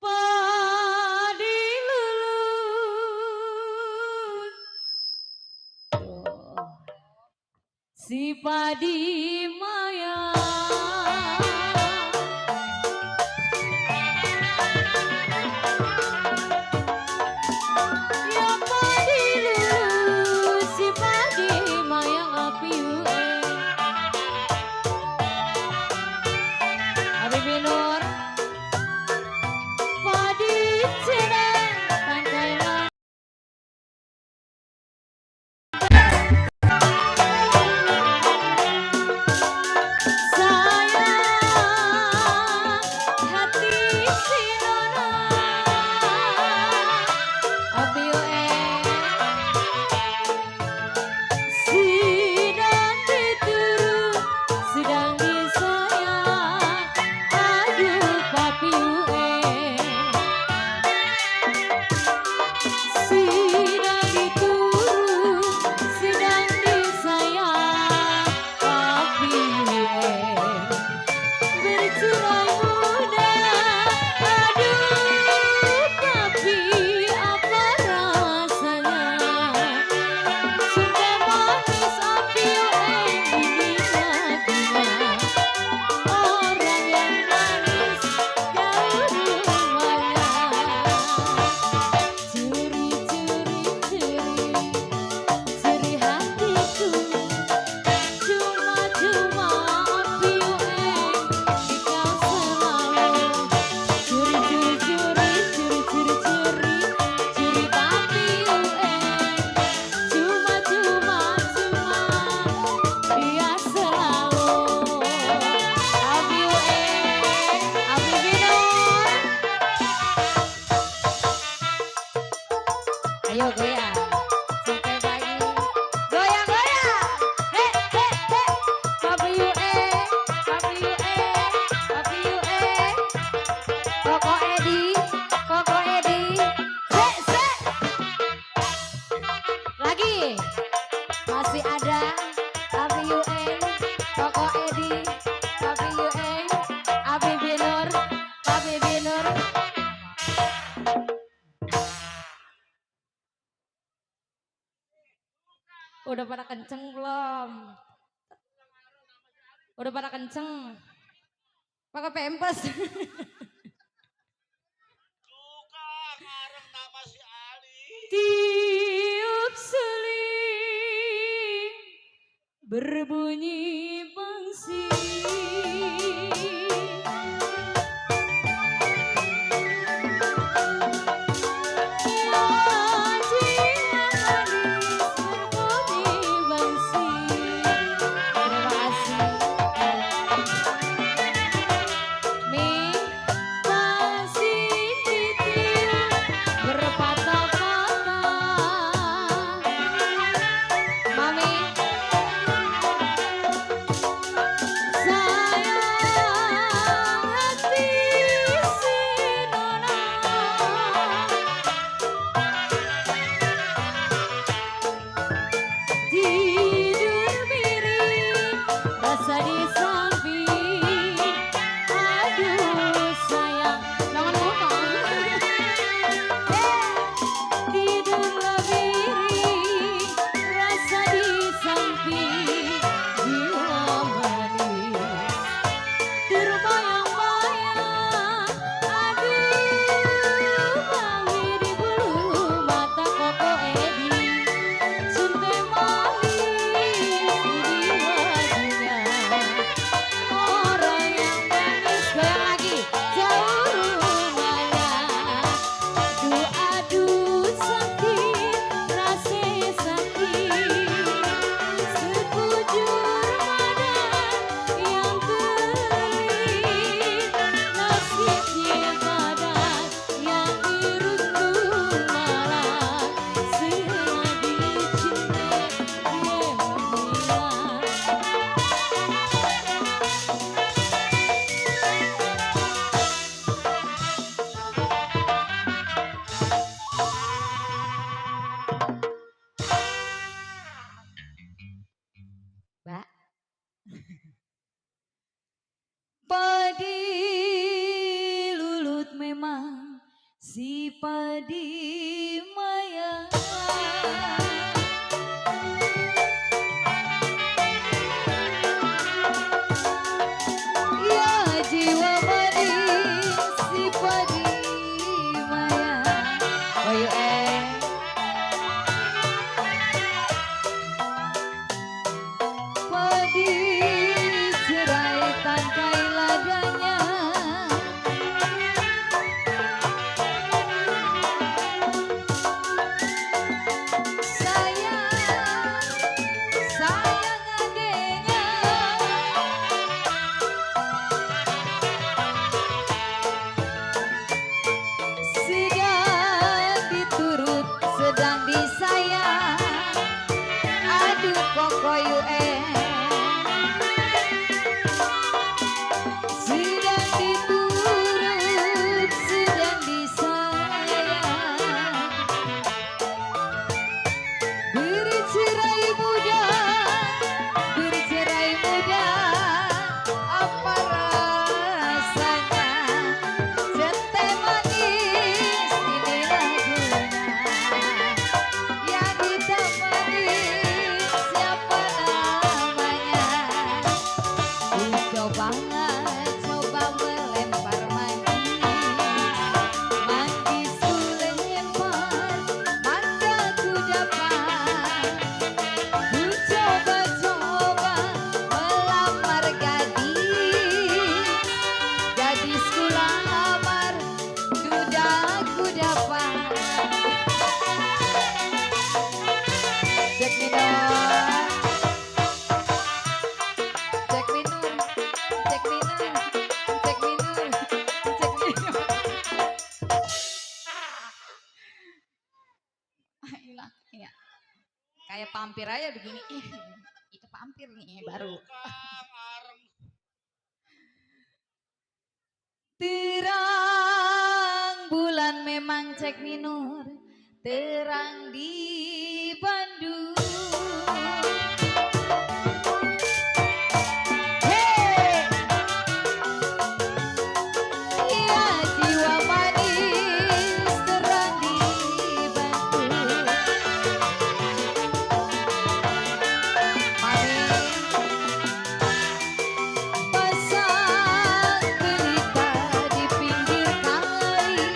Speaker 4: Padi lulus si padi maya. Ya padi lulus si padi maya api Habibie Nur padi cerah tangkai sayang hati si nona Habibie sidang dituru sidang disayang aduh papi sidang dituru sidang disayang papi bercerai muda aduh papi apa rasanya sudah manis api ini lagunya orang yang manis jauh rumahnya curi curi curi curi hatiku cuma cuma api kau selalu curi curi curi curi curi curi curi papi cuma cuma cuma dia selalu Abi Binur ayo goyang sampai pagi goyang goyang he he he Abi Abi Abi Koko Edi se lagi masih ada Abi Koko Edi Abi Binur udah pada kenceng belum? Udah pada kenceng? Pakai pempes.
Speaker 7: Suka ngareng nama si Ali.
Speaker 4: tiup seling berbunyi bangsi.
Speaker 2: Mbak.
Speaker 4: Padi lulut memang si padi maya. Ya jiwa padi si padi maya. Oh you padi cerai tangkai ladanya. Sayang adenya. Sedang diturut, sedang disayang. Aduh kokoyu sedang diturut, sedang disayang. Bercerai muda, bercerai muda, apa rasanya? Centai manis ini lagunya, yang ditemani siapa namanya? Coba melempar manggis, manggis ku lempar, maka ku dapat. Ku coba melamar gadis, gadis ku lamar, sudah ku dapat. Cek minum, cek minum, cek minum, cek minum, cek minum. Hilang, ya. Kayak pampir aja begini. Itu pampir nih baru. Terang bulan memang cek minur, terang di Bandung. Hey! Ya jiwa manis terang di Bandung. Pasang berita di pinggir kali.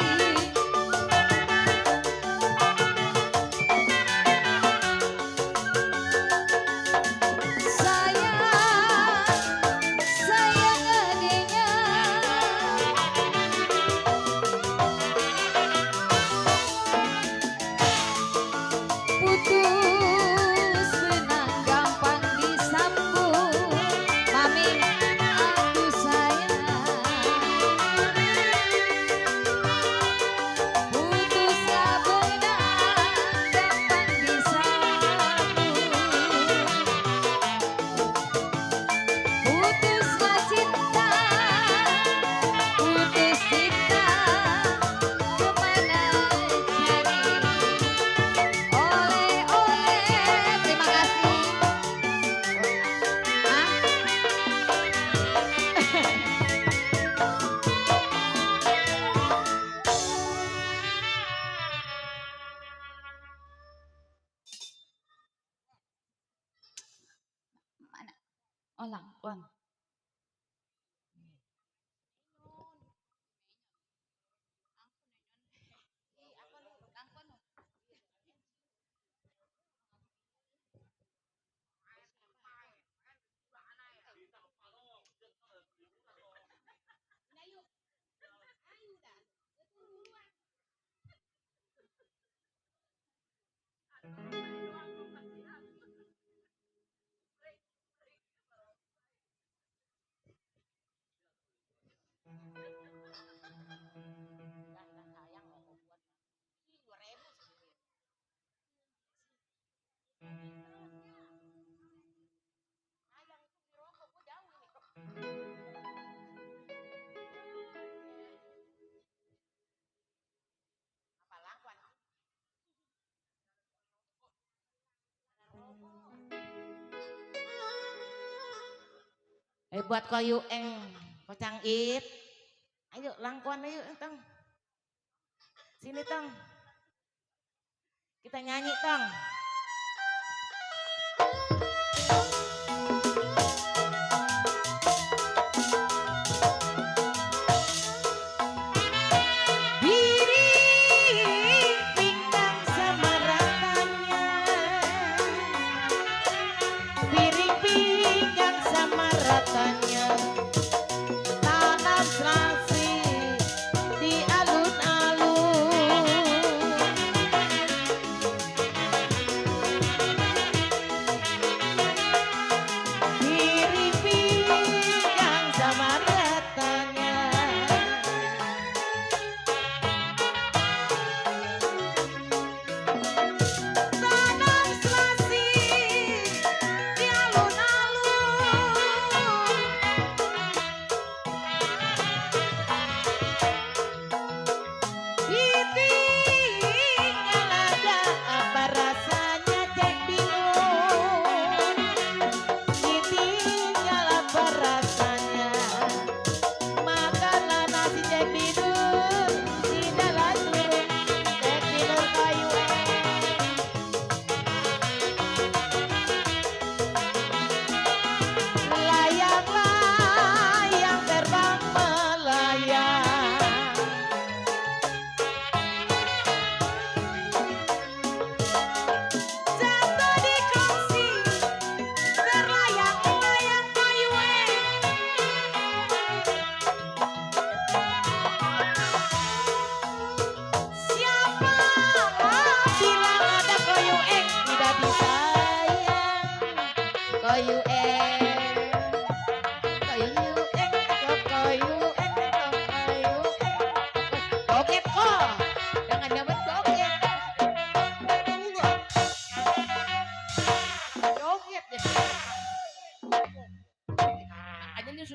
Speaker 4: Buat koyu kocang it. Ayo langkuan ayo tong. Sini tong. Kita nyanyi tong.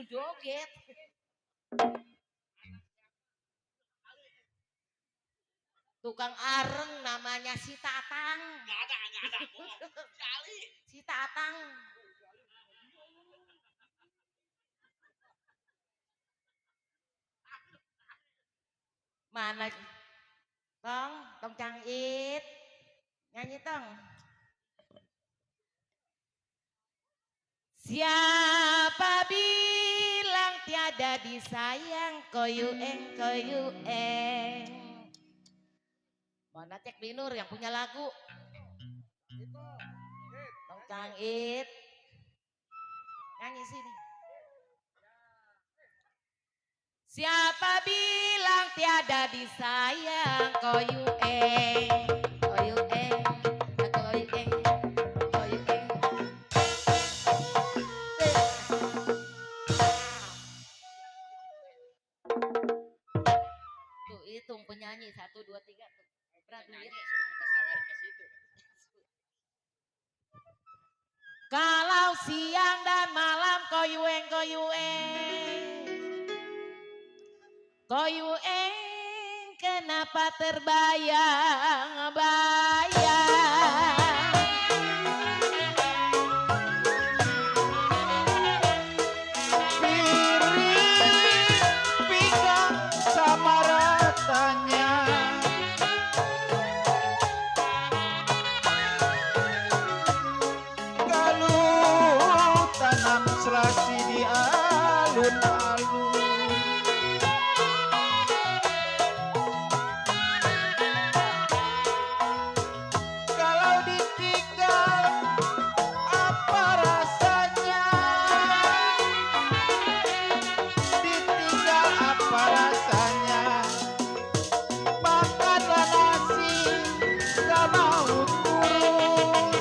Speaker 4: Joget. Tukang areng namanya si Tatang. Nggak ada. Si Tatang. Mana? Tong Cangit. Nyanyi tong. Siapa bilang tiada disayang koyu eng. Mana Cek Binur yang punya lagu? Tong Cangit. Nyanyi sini. Siapa bilang tiada disayang koyu eng. Tuh hitung penyanyi 1, 2, 3 tuh. Kalau siang dan malam koyu eng. Koyu eng kenapa terbayang-bayang.
Speaker 5: Serasi di alun-alun. Kalau ditinggal apa rasanya? Ditinggal apa rasanya? Makanlah nasi gak mau turun.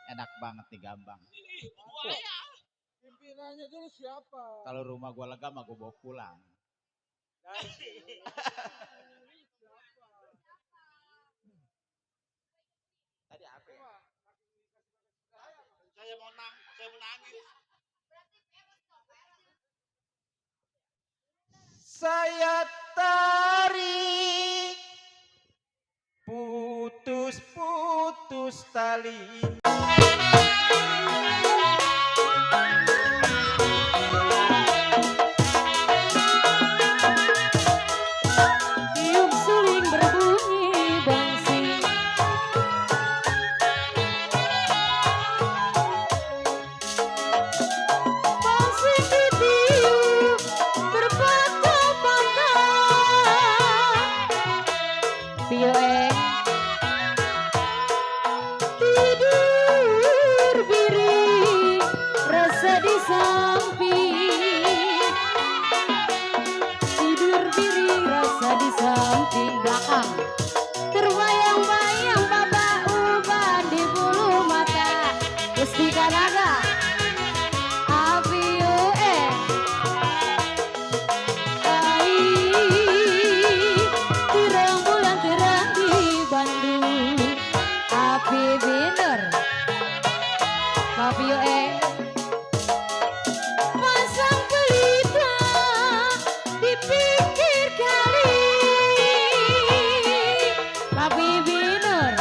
Speaker 7: Enak banget nih Gambang.
Speaker 5: Pimpinannya dulu siapa?
Speaker 7: Kalau rumah gua lega mah gua bawa pulang. Tadi apa ya? Saya mau nangis. Saya tarik putus tali.
Speaker 4: Tiup suling berbunyi bangsi. Bangsi ditiup berpatah-patah. Pio tidur biring rasa di samping. Tidur piring rasa di samping belakang. Terbayang-bayang babak uban di bulu mata. Mustika naga api ai terang bulan terang di Bandung. Api bener Papio pasang pelita di pinggir kali. Papi bener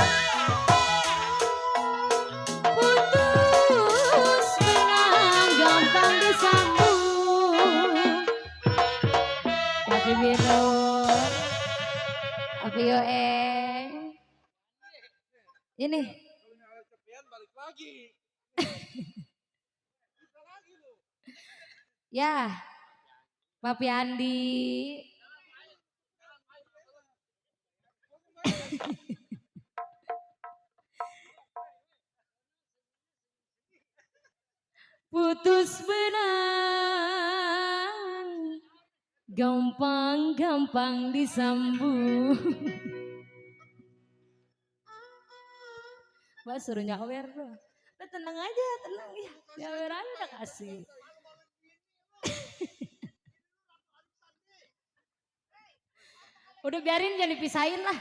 Speaker 4: putus benang gampang disambung. Papi bener Papio ini
Speaker 5: Cepian balik lagi.
Speaker 4: ya Papi Andi. Putus benang gampang-gampang disambung. Mbak suruh nyawer tuh. Udah tenang aja, tenang ya. Nyawer aja udah kasih. Udah biarin jangan dipisahin lah.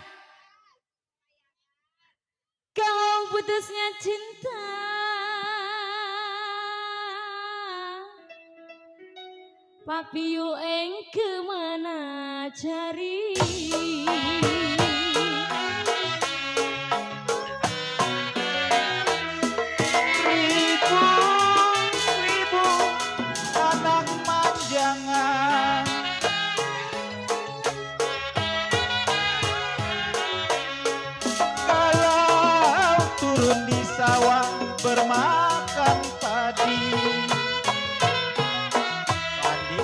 Speaker 4: Kalau putusnya cinta Papi Yueng kemana cari?
Speaker 7: Ribu anak manjangan. Kalau turun di sawah bermakan padi. Padi.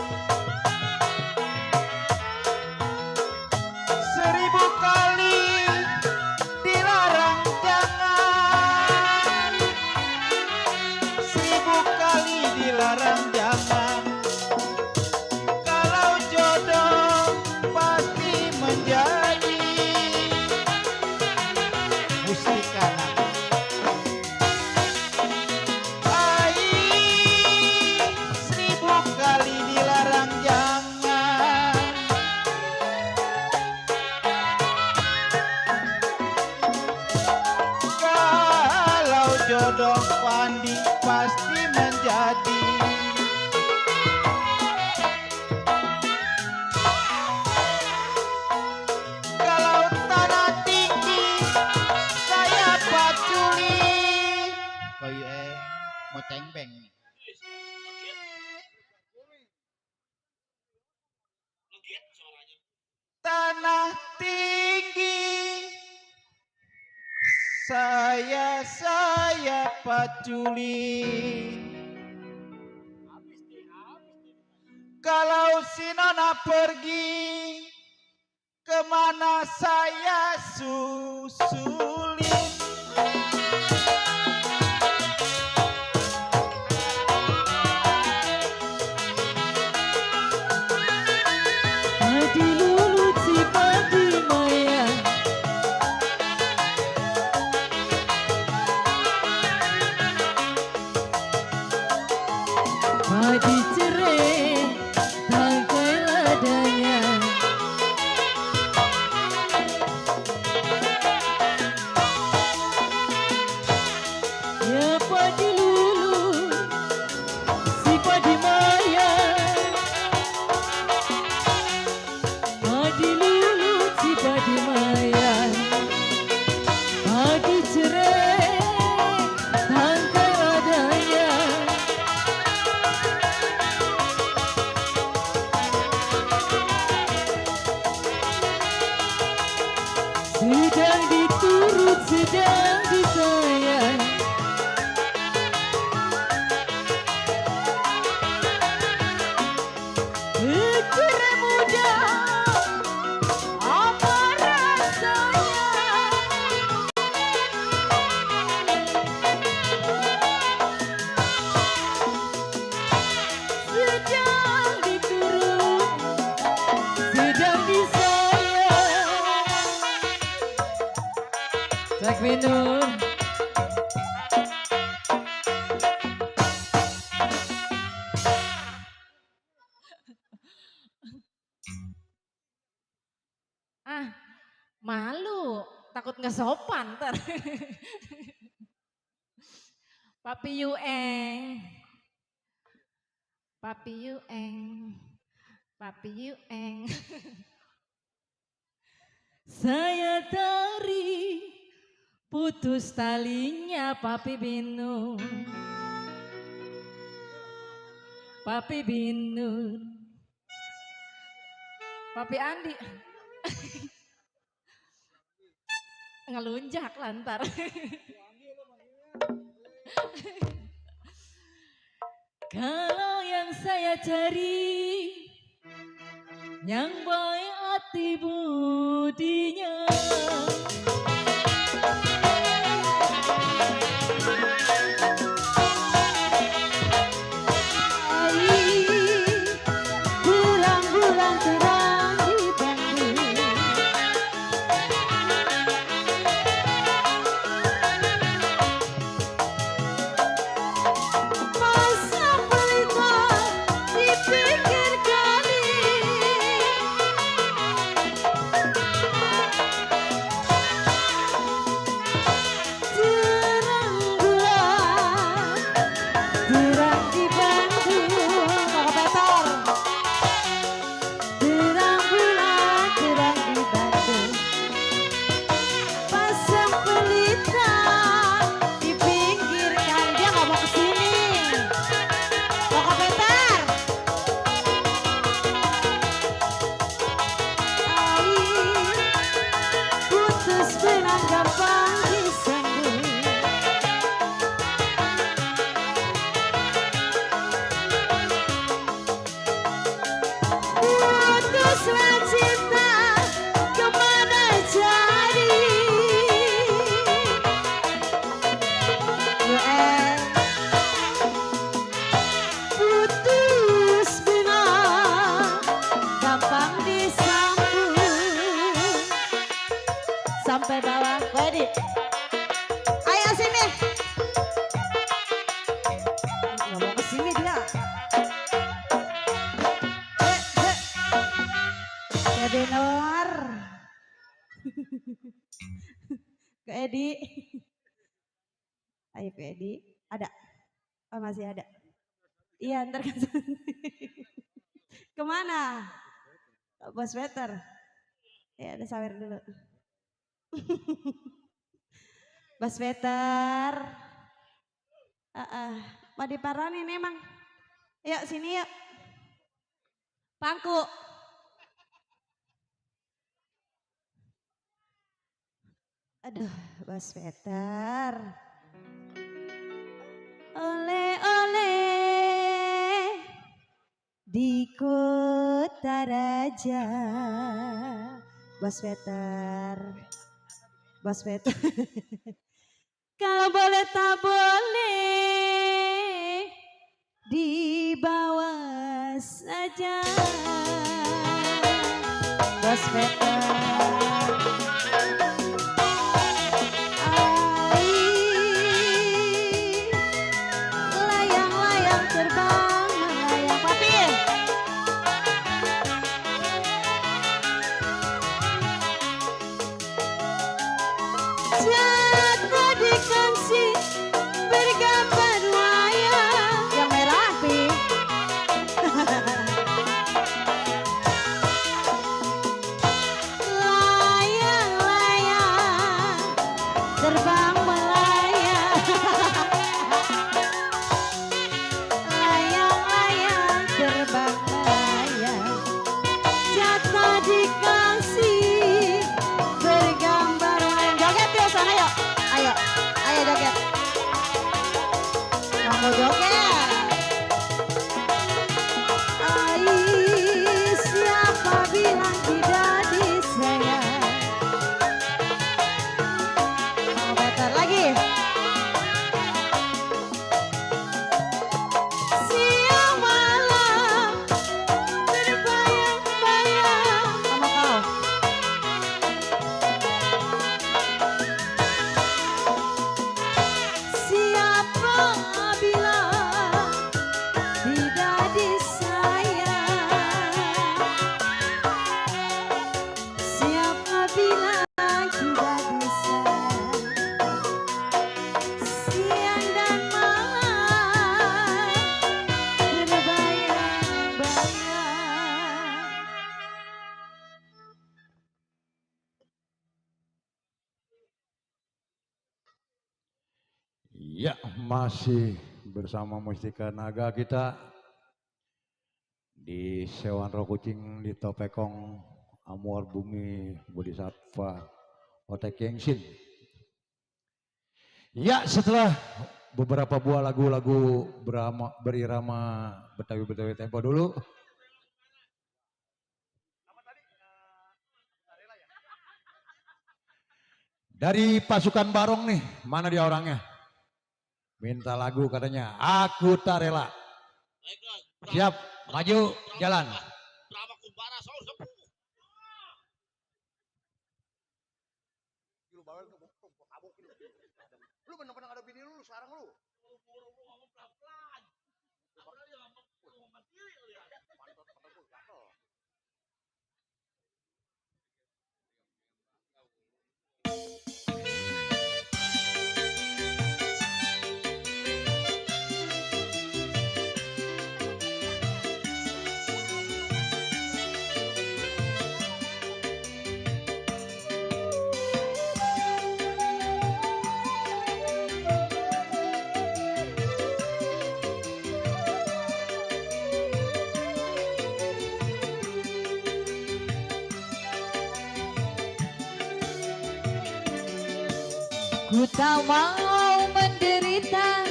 Speaker 7: 1000 kali dilarang jangan. 1000 kali dilarang jangan. Kalau jodoh pasti menjadi. Mustika naga. Ai, 1000 kali dilarang jangan. Kalau jodoh Pandi pasti menjadi. Kalau tanah tinggi saya paculi. Koyo mau cengbeng nih. Tanah tinggi saya paculi. Kalau si Nona pergi, kemana saya susuli.
Speaker 4: Padi lulut si padi maya. nggak sopan ter. Papi Yueng, Papi Yueng, Papi Yueng. Saya dari putus talinya Papi Binun, Papi Binun, Papi Andi. Ngelunjak lantar. Kalau yang saya cari, yang baik hati budinya. Bulan-bulan terang di Bandung. Masa pelita di pinggir kali. Terang bulan, terang di Bandung. Kakak Peter. Terang bulan, terang di Bandung. Pasang pelita di pinggir kali. Dia nggak mau kesini. Kakak Peter. Air putus benang gampang disambung. Putuslah cinta kemana jadi. Putus benang gampang disambung. Sampai bawah, Wadi. Ayo sini. Nggak mau kesini dia. Jadi Nur. Ke Edi. Ayo ke Edi. Ada. Oh masih ada. Iya ntar ke kemana? Bos Peter. Ya ada sawer dulu. Bos Peter. Mau diparanin emang. Yuk sini yuk. Pangku. Aduh, Bos Peter. Oleh-oleh di kota raja. Bos Peter. Bos Peter. Kalau boleh tak boleh dibawa saja. Bos Peter. Layang-layang terbang melayang Papi. Jatuh dikasih bergambar wayang. Yang merah Pi. Layang-layang terbang melayang. Layang-layang terbang melayang. Jatuh dikasih bergambar wayang. Joget yuk sana yuk. Ayo, ayo joget. Kamu joget. Siapa bilang tidak disayang? Mau better lagi. Siang malam terbayang-bayang sama kau. Siapa bilang
Speaker 1: masih bersama Mustika Naga kita di Sewan Roh Kucing di Topekong Amuar Bumi Bodhisattva Otek Kengsin. Ya, setelah beberapa buah lagu-lagu berirama Betawi-Betawi tempo dulu. Dari pasukan Barong nih, mana dia orangnya? Minta lagu katanya, Aku Tak Rela. Siap, maju, jalan.
Speaker 8: Lu bener-bener ada bini lu sekarang lu.
Speaker 4: Ku tak mau menderita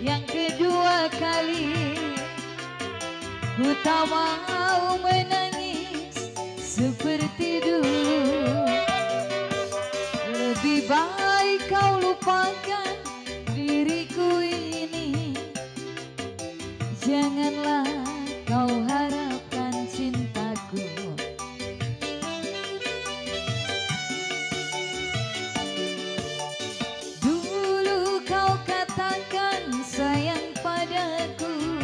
Speaker 4: yang kedua kali. Ku tak mau menangis seperti dulu. Lebih baik kau lupakan diriku ini. Janganlah kau harapkan cintaku. Sayang padaku,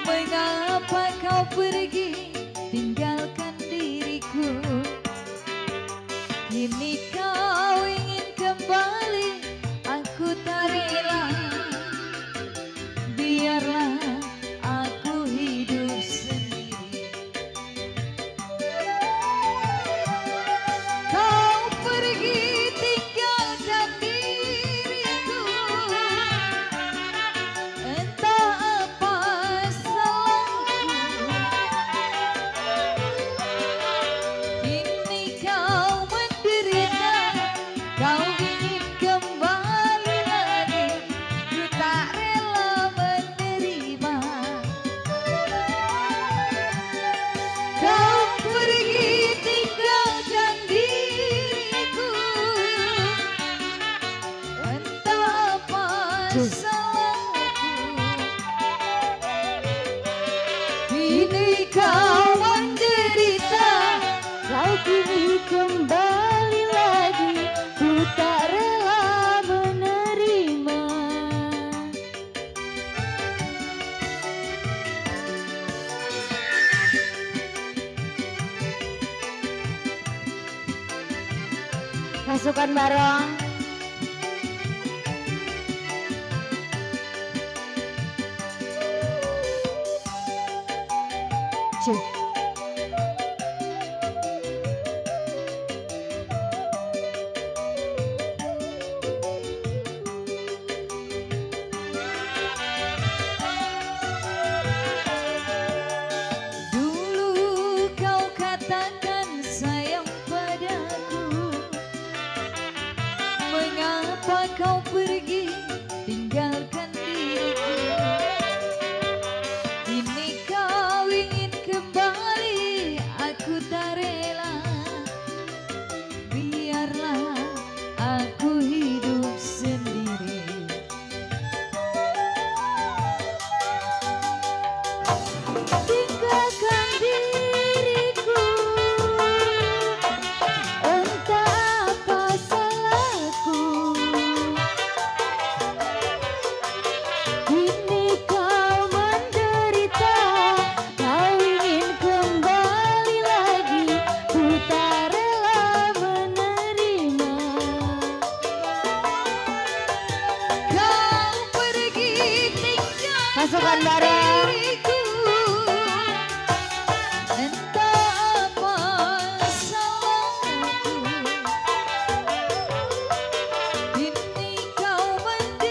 Speaker 4: mengapa kau pergi tinggalkan diriku? Kini kau ingin kembali, aku tak rela. Biarlah aku hidup sendiri. Kau pergi tinggalkan diriku. Entah apa salahku. Kini kau menderita, kau ingin kembali lagi. Ku tak rela menerima. Kau pergi tinggalkan diriku. Entah apa salahku. Kini kau menderita, kau kini kembali lagi. Ku tak rela menerima. Pasukan Barong. Cih. Dulu kau katakan sayang padaku. Mengapa kau pergi tinggalkan diriku? Kini kau ingin kembali, aku tak rela. Biarlah aku hidup sendiri. Tinggalkan diriku. Entah apa salahku. Kini kau menderita, kau ingin kembali lagi. Ku tak rela menerima. Kau pergi tinggalkan pasukan Barong. Diriku. Entah apa salahku. Kini kau menderita.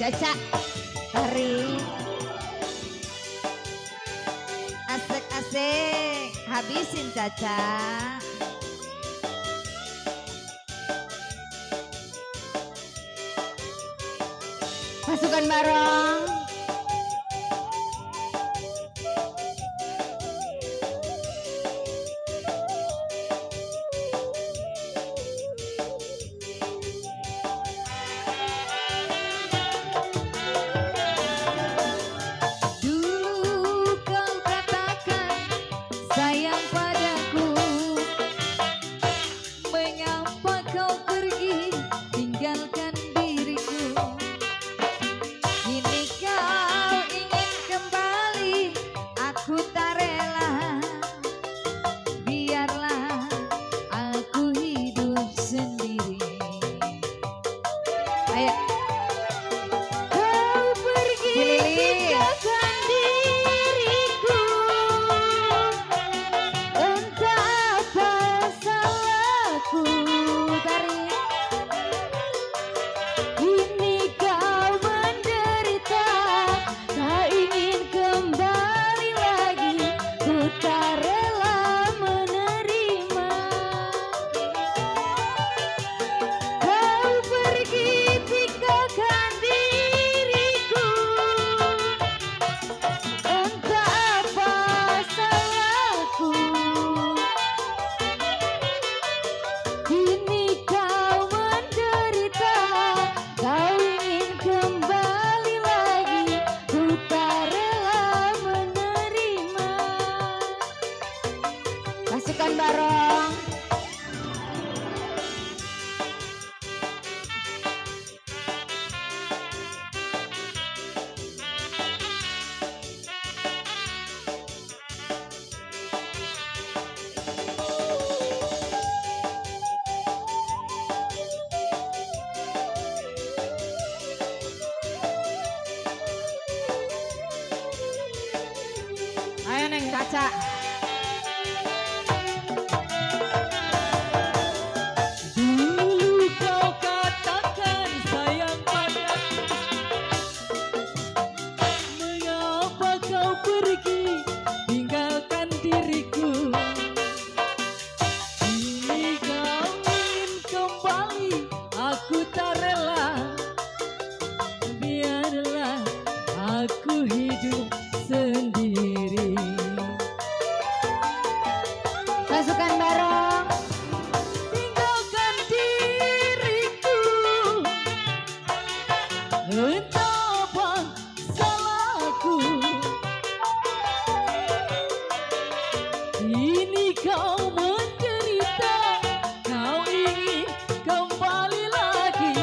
Speaker 2: Caca, tarik. Asik-asik, habisin Caca. Pasukan bareng. Dulu kau katakan sayang padaku, mengapa kau pergi tinggalkan diriku? Kini kau ingin kembali, aku tak rela. Biarlah aku hidup sendiri. Ayo. Kau pergi tinggalkan diriku, entah apa salahku. Tarik. Kini kau menderita, tak ingin kembali lagi, ku tak rela menerima. Kau pergi tinggalkan diriku, entah apa salahku. Kini kau menderita, kau ingin kembali lagi, ku tak rela menerima. Pasukan bareng. Ayo Neng Caca. Dulu kau katakan sayang padaku, mengapa kau pergi tinggalkan diriku? Kini kau ingin kembali, aku tak rela. Biarlah aku hidup sendiri. Pasukan bareng. Tinggalkan diriku, entah apa salahku. Kini kau menderita, kau ingin kembali lagi,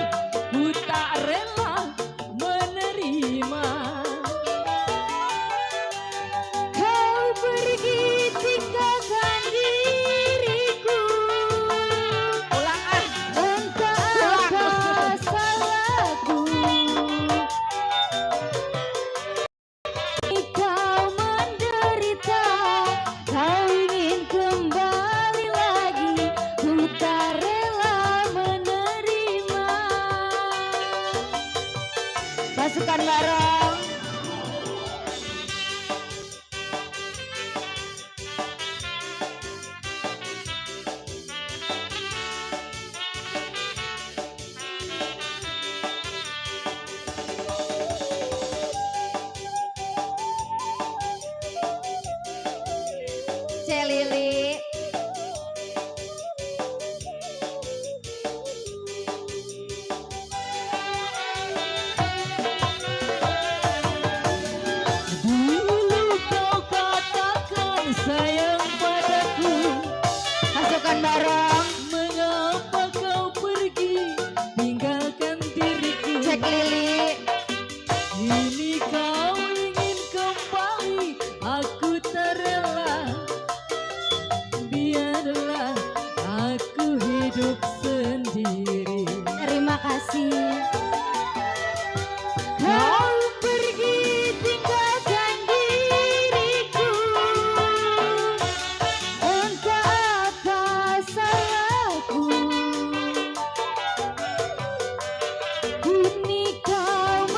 Speaker 2: ku tak rela menerima. Kau pergi tinggalkan diriku, entah apa salahku. Kau menderita, kau ingin kembali lagi, ku tak rela menerima. Pasukan bareng. Celili. Dulu kau katakan sayang padaku, pasukan bareng. Mengapa kau pergi tinggalkan diriku? Cek Lili. Kini kau ingin kembali, aku tak rela. Biarlah aku hidup sendiri. Terima kasih. Kau pergi tinggalkan diriku, entah apa salahku. Kini kau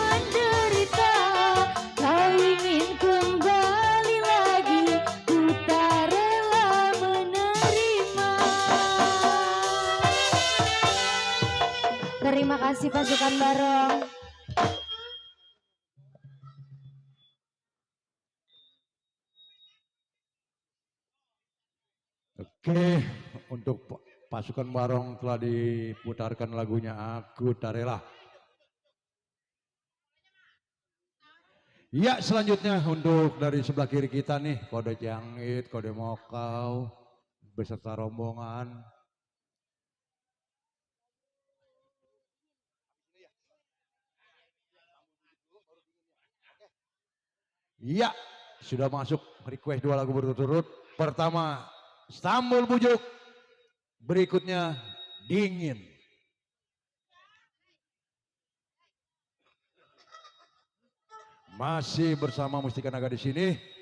Speaker 2: Terima kasih pasukan bareng.
Speaker 1: Oke, untuk pasukan Barong telah diputarkan lagunya Aku Tak Rela. Ya, selanjutnya untuk dari sebelah kiri kita nih, Kode Jangit, Kode Mokau, beserta rombongan. Ya, sudah masuk request 2 lagu berturut-turut. Pertama, Stambul Bujuk. Berikutnya, Dingin. Masih bersama Mustika Naga di sini.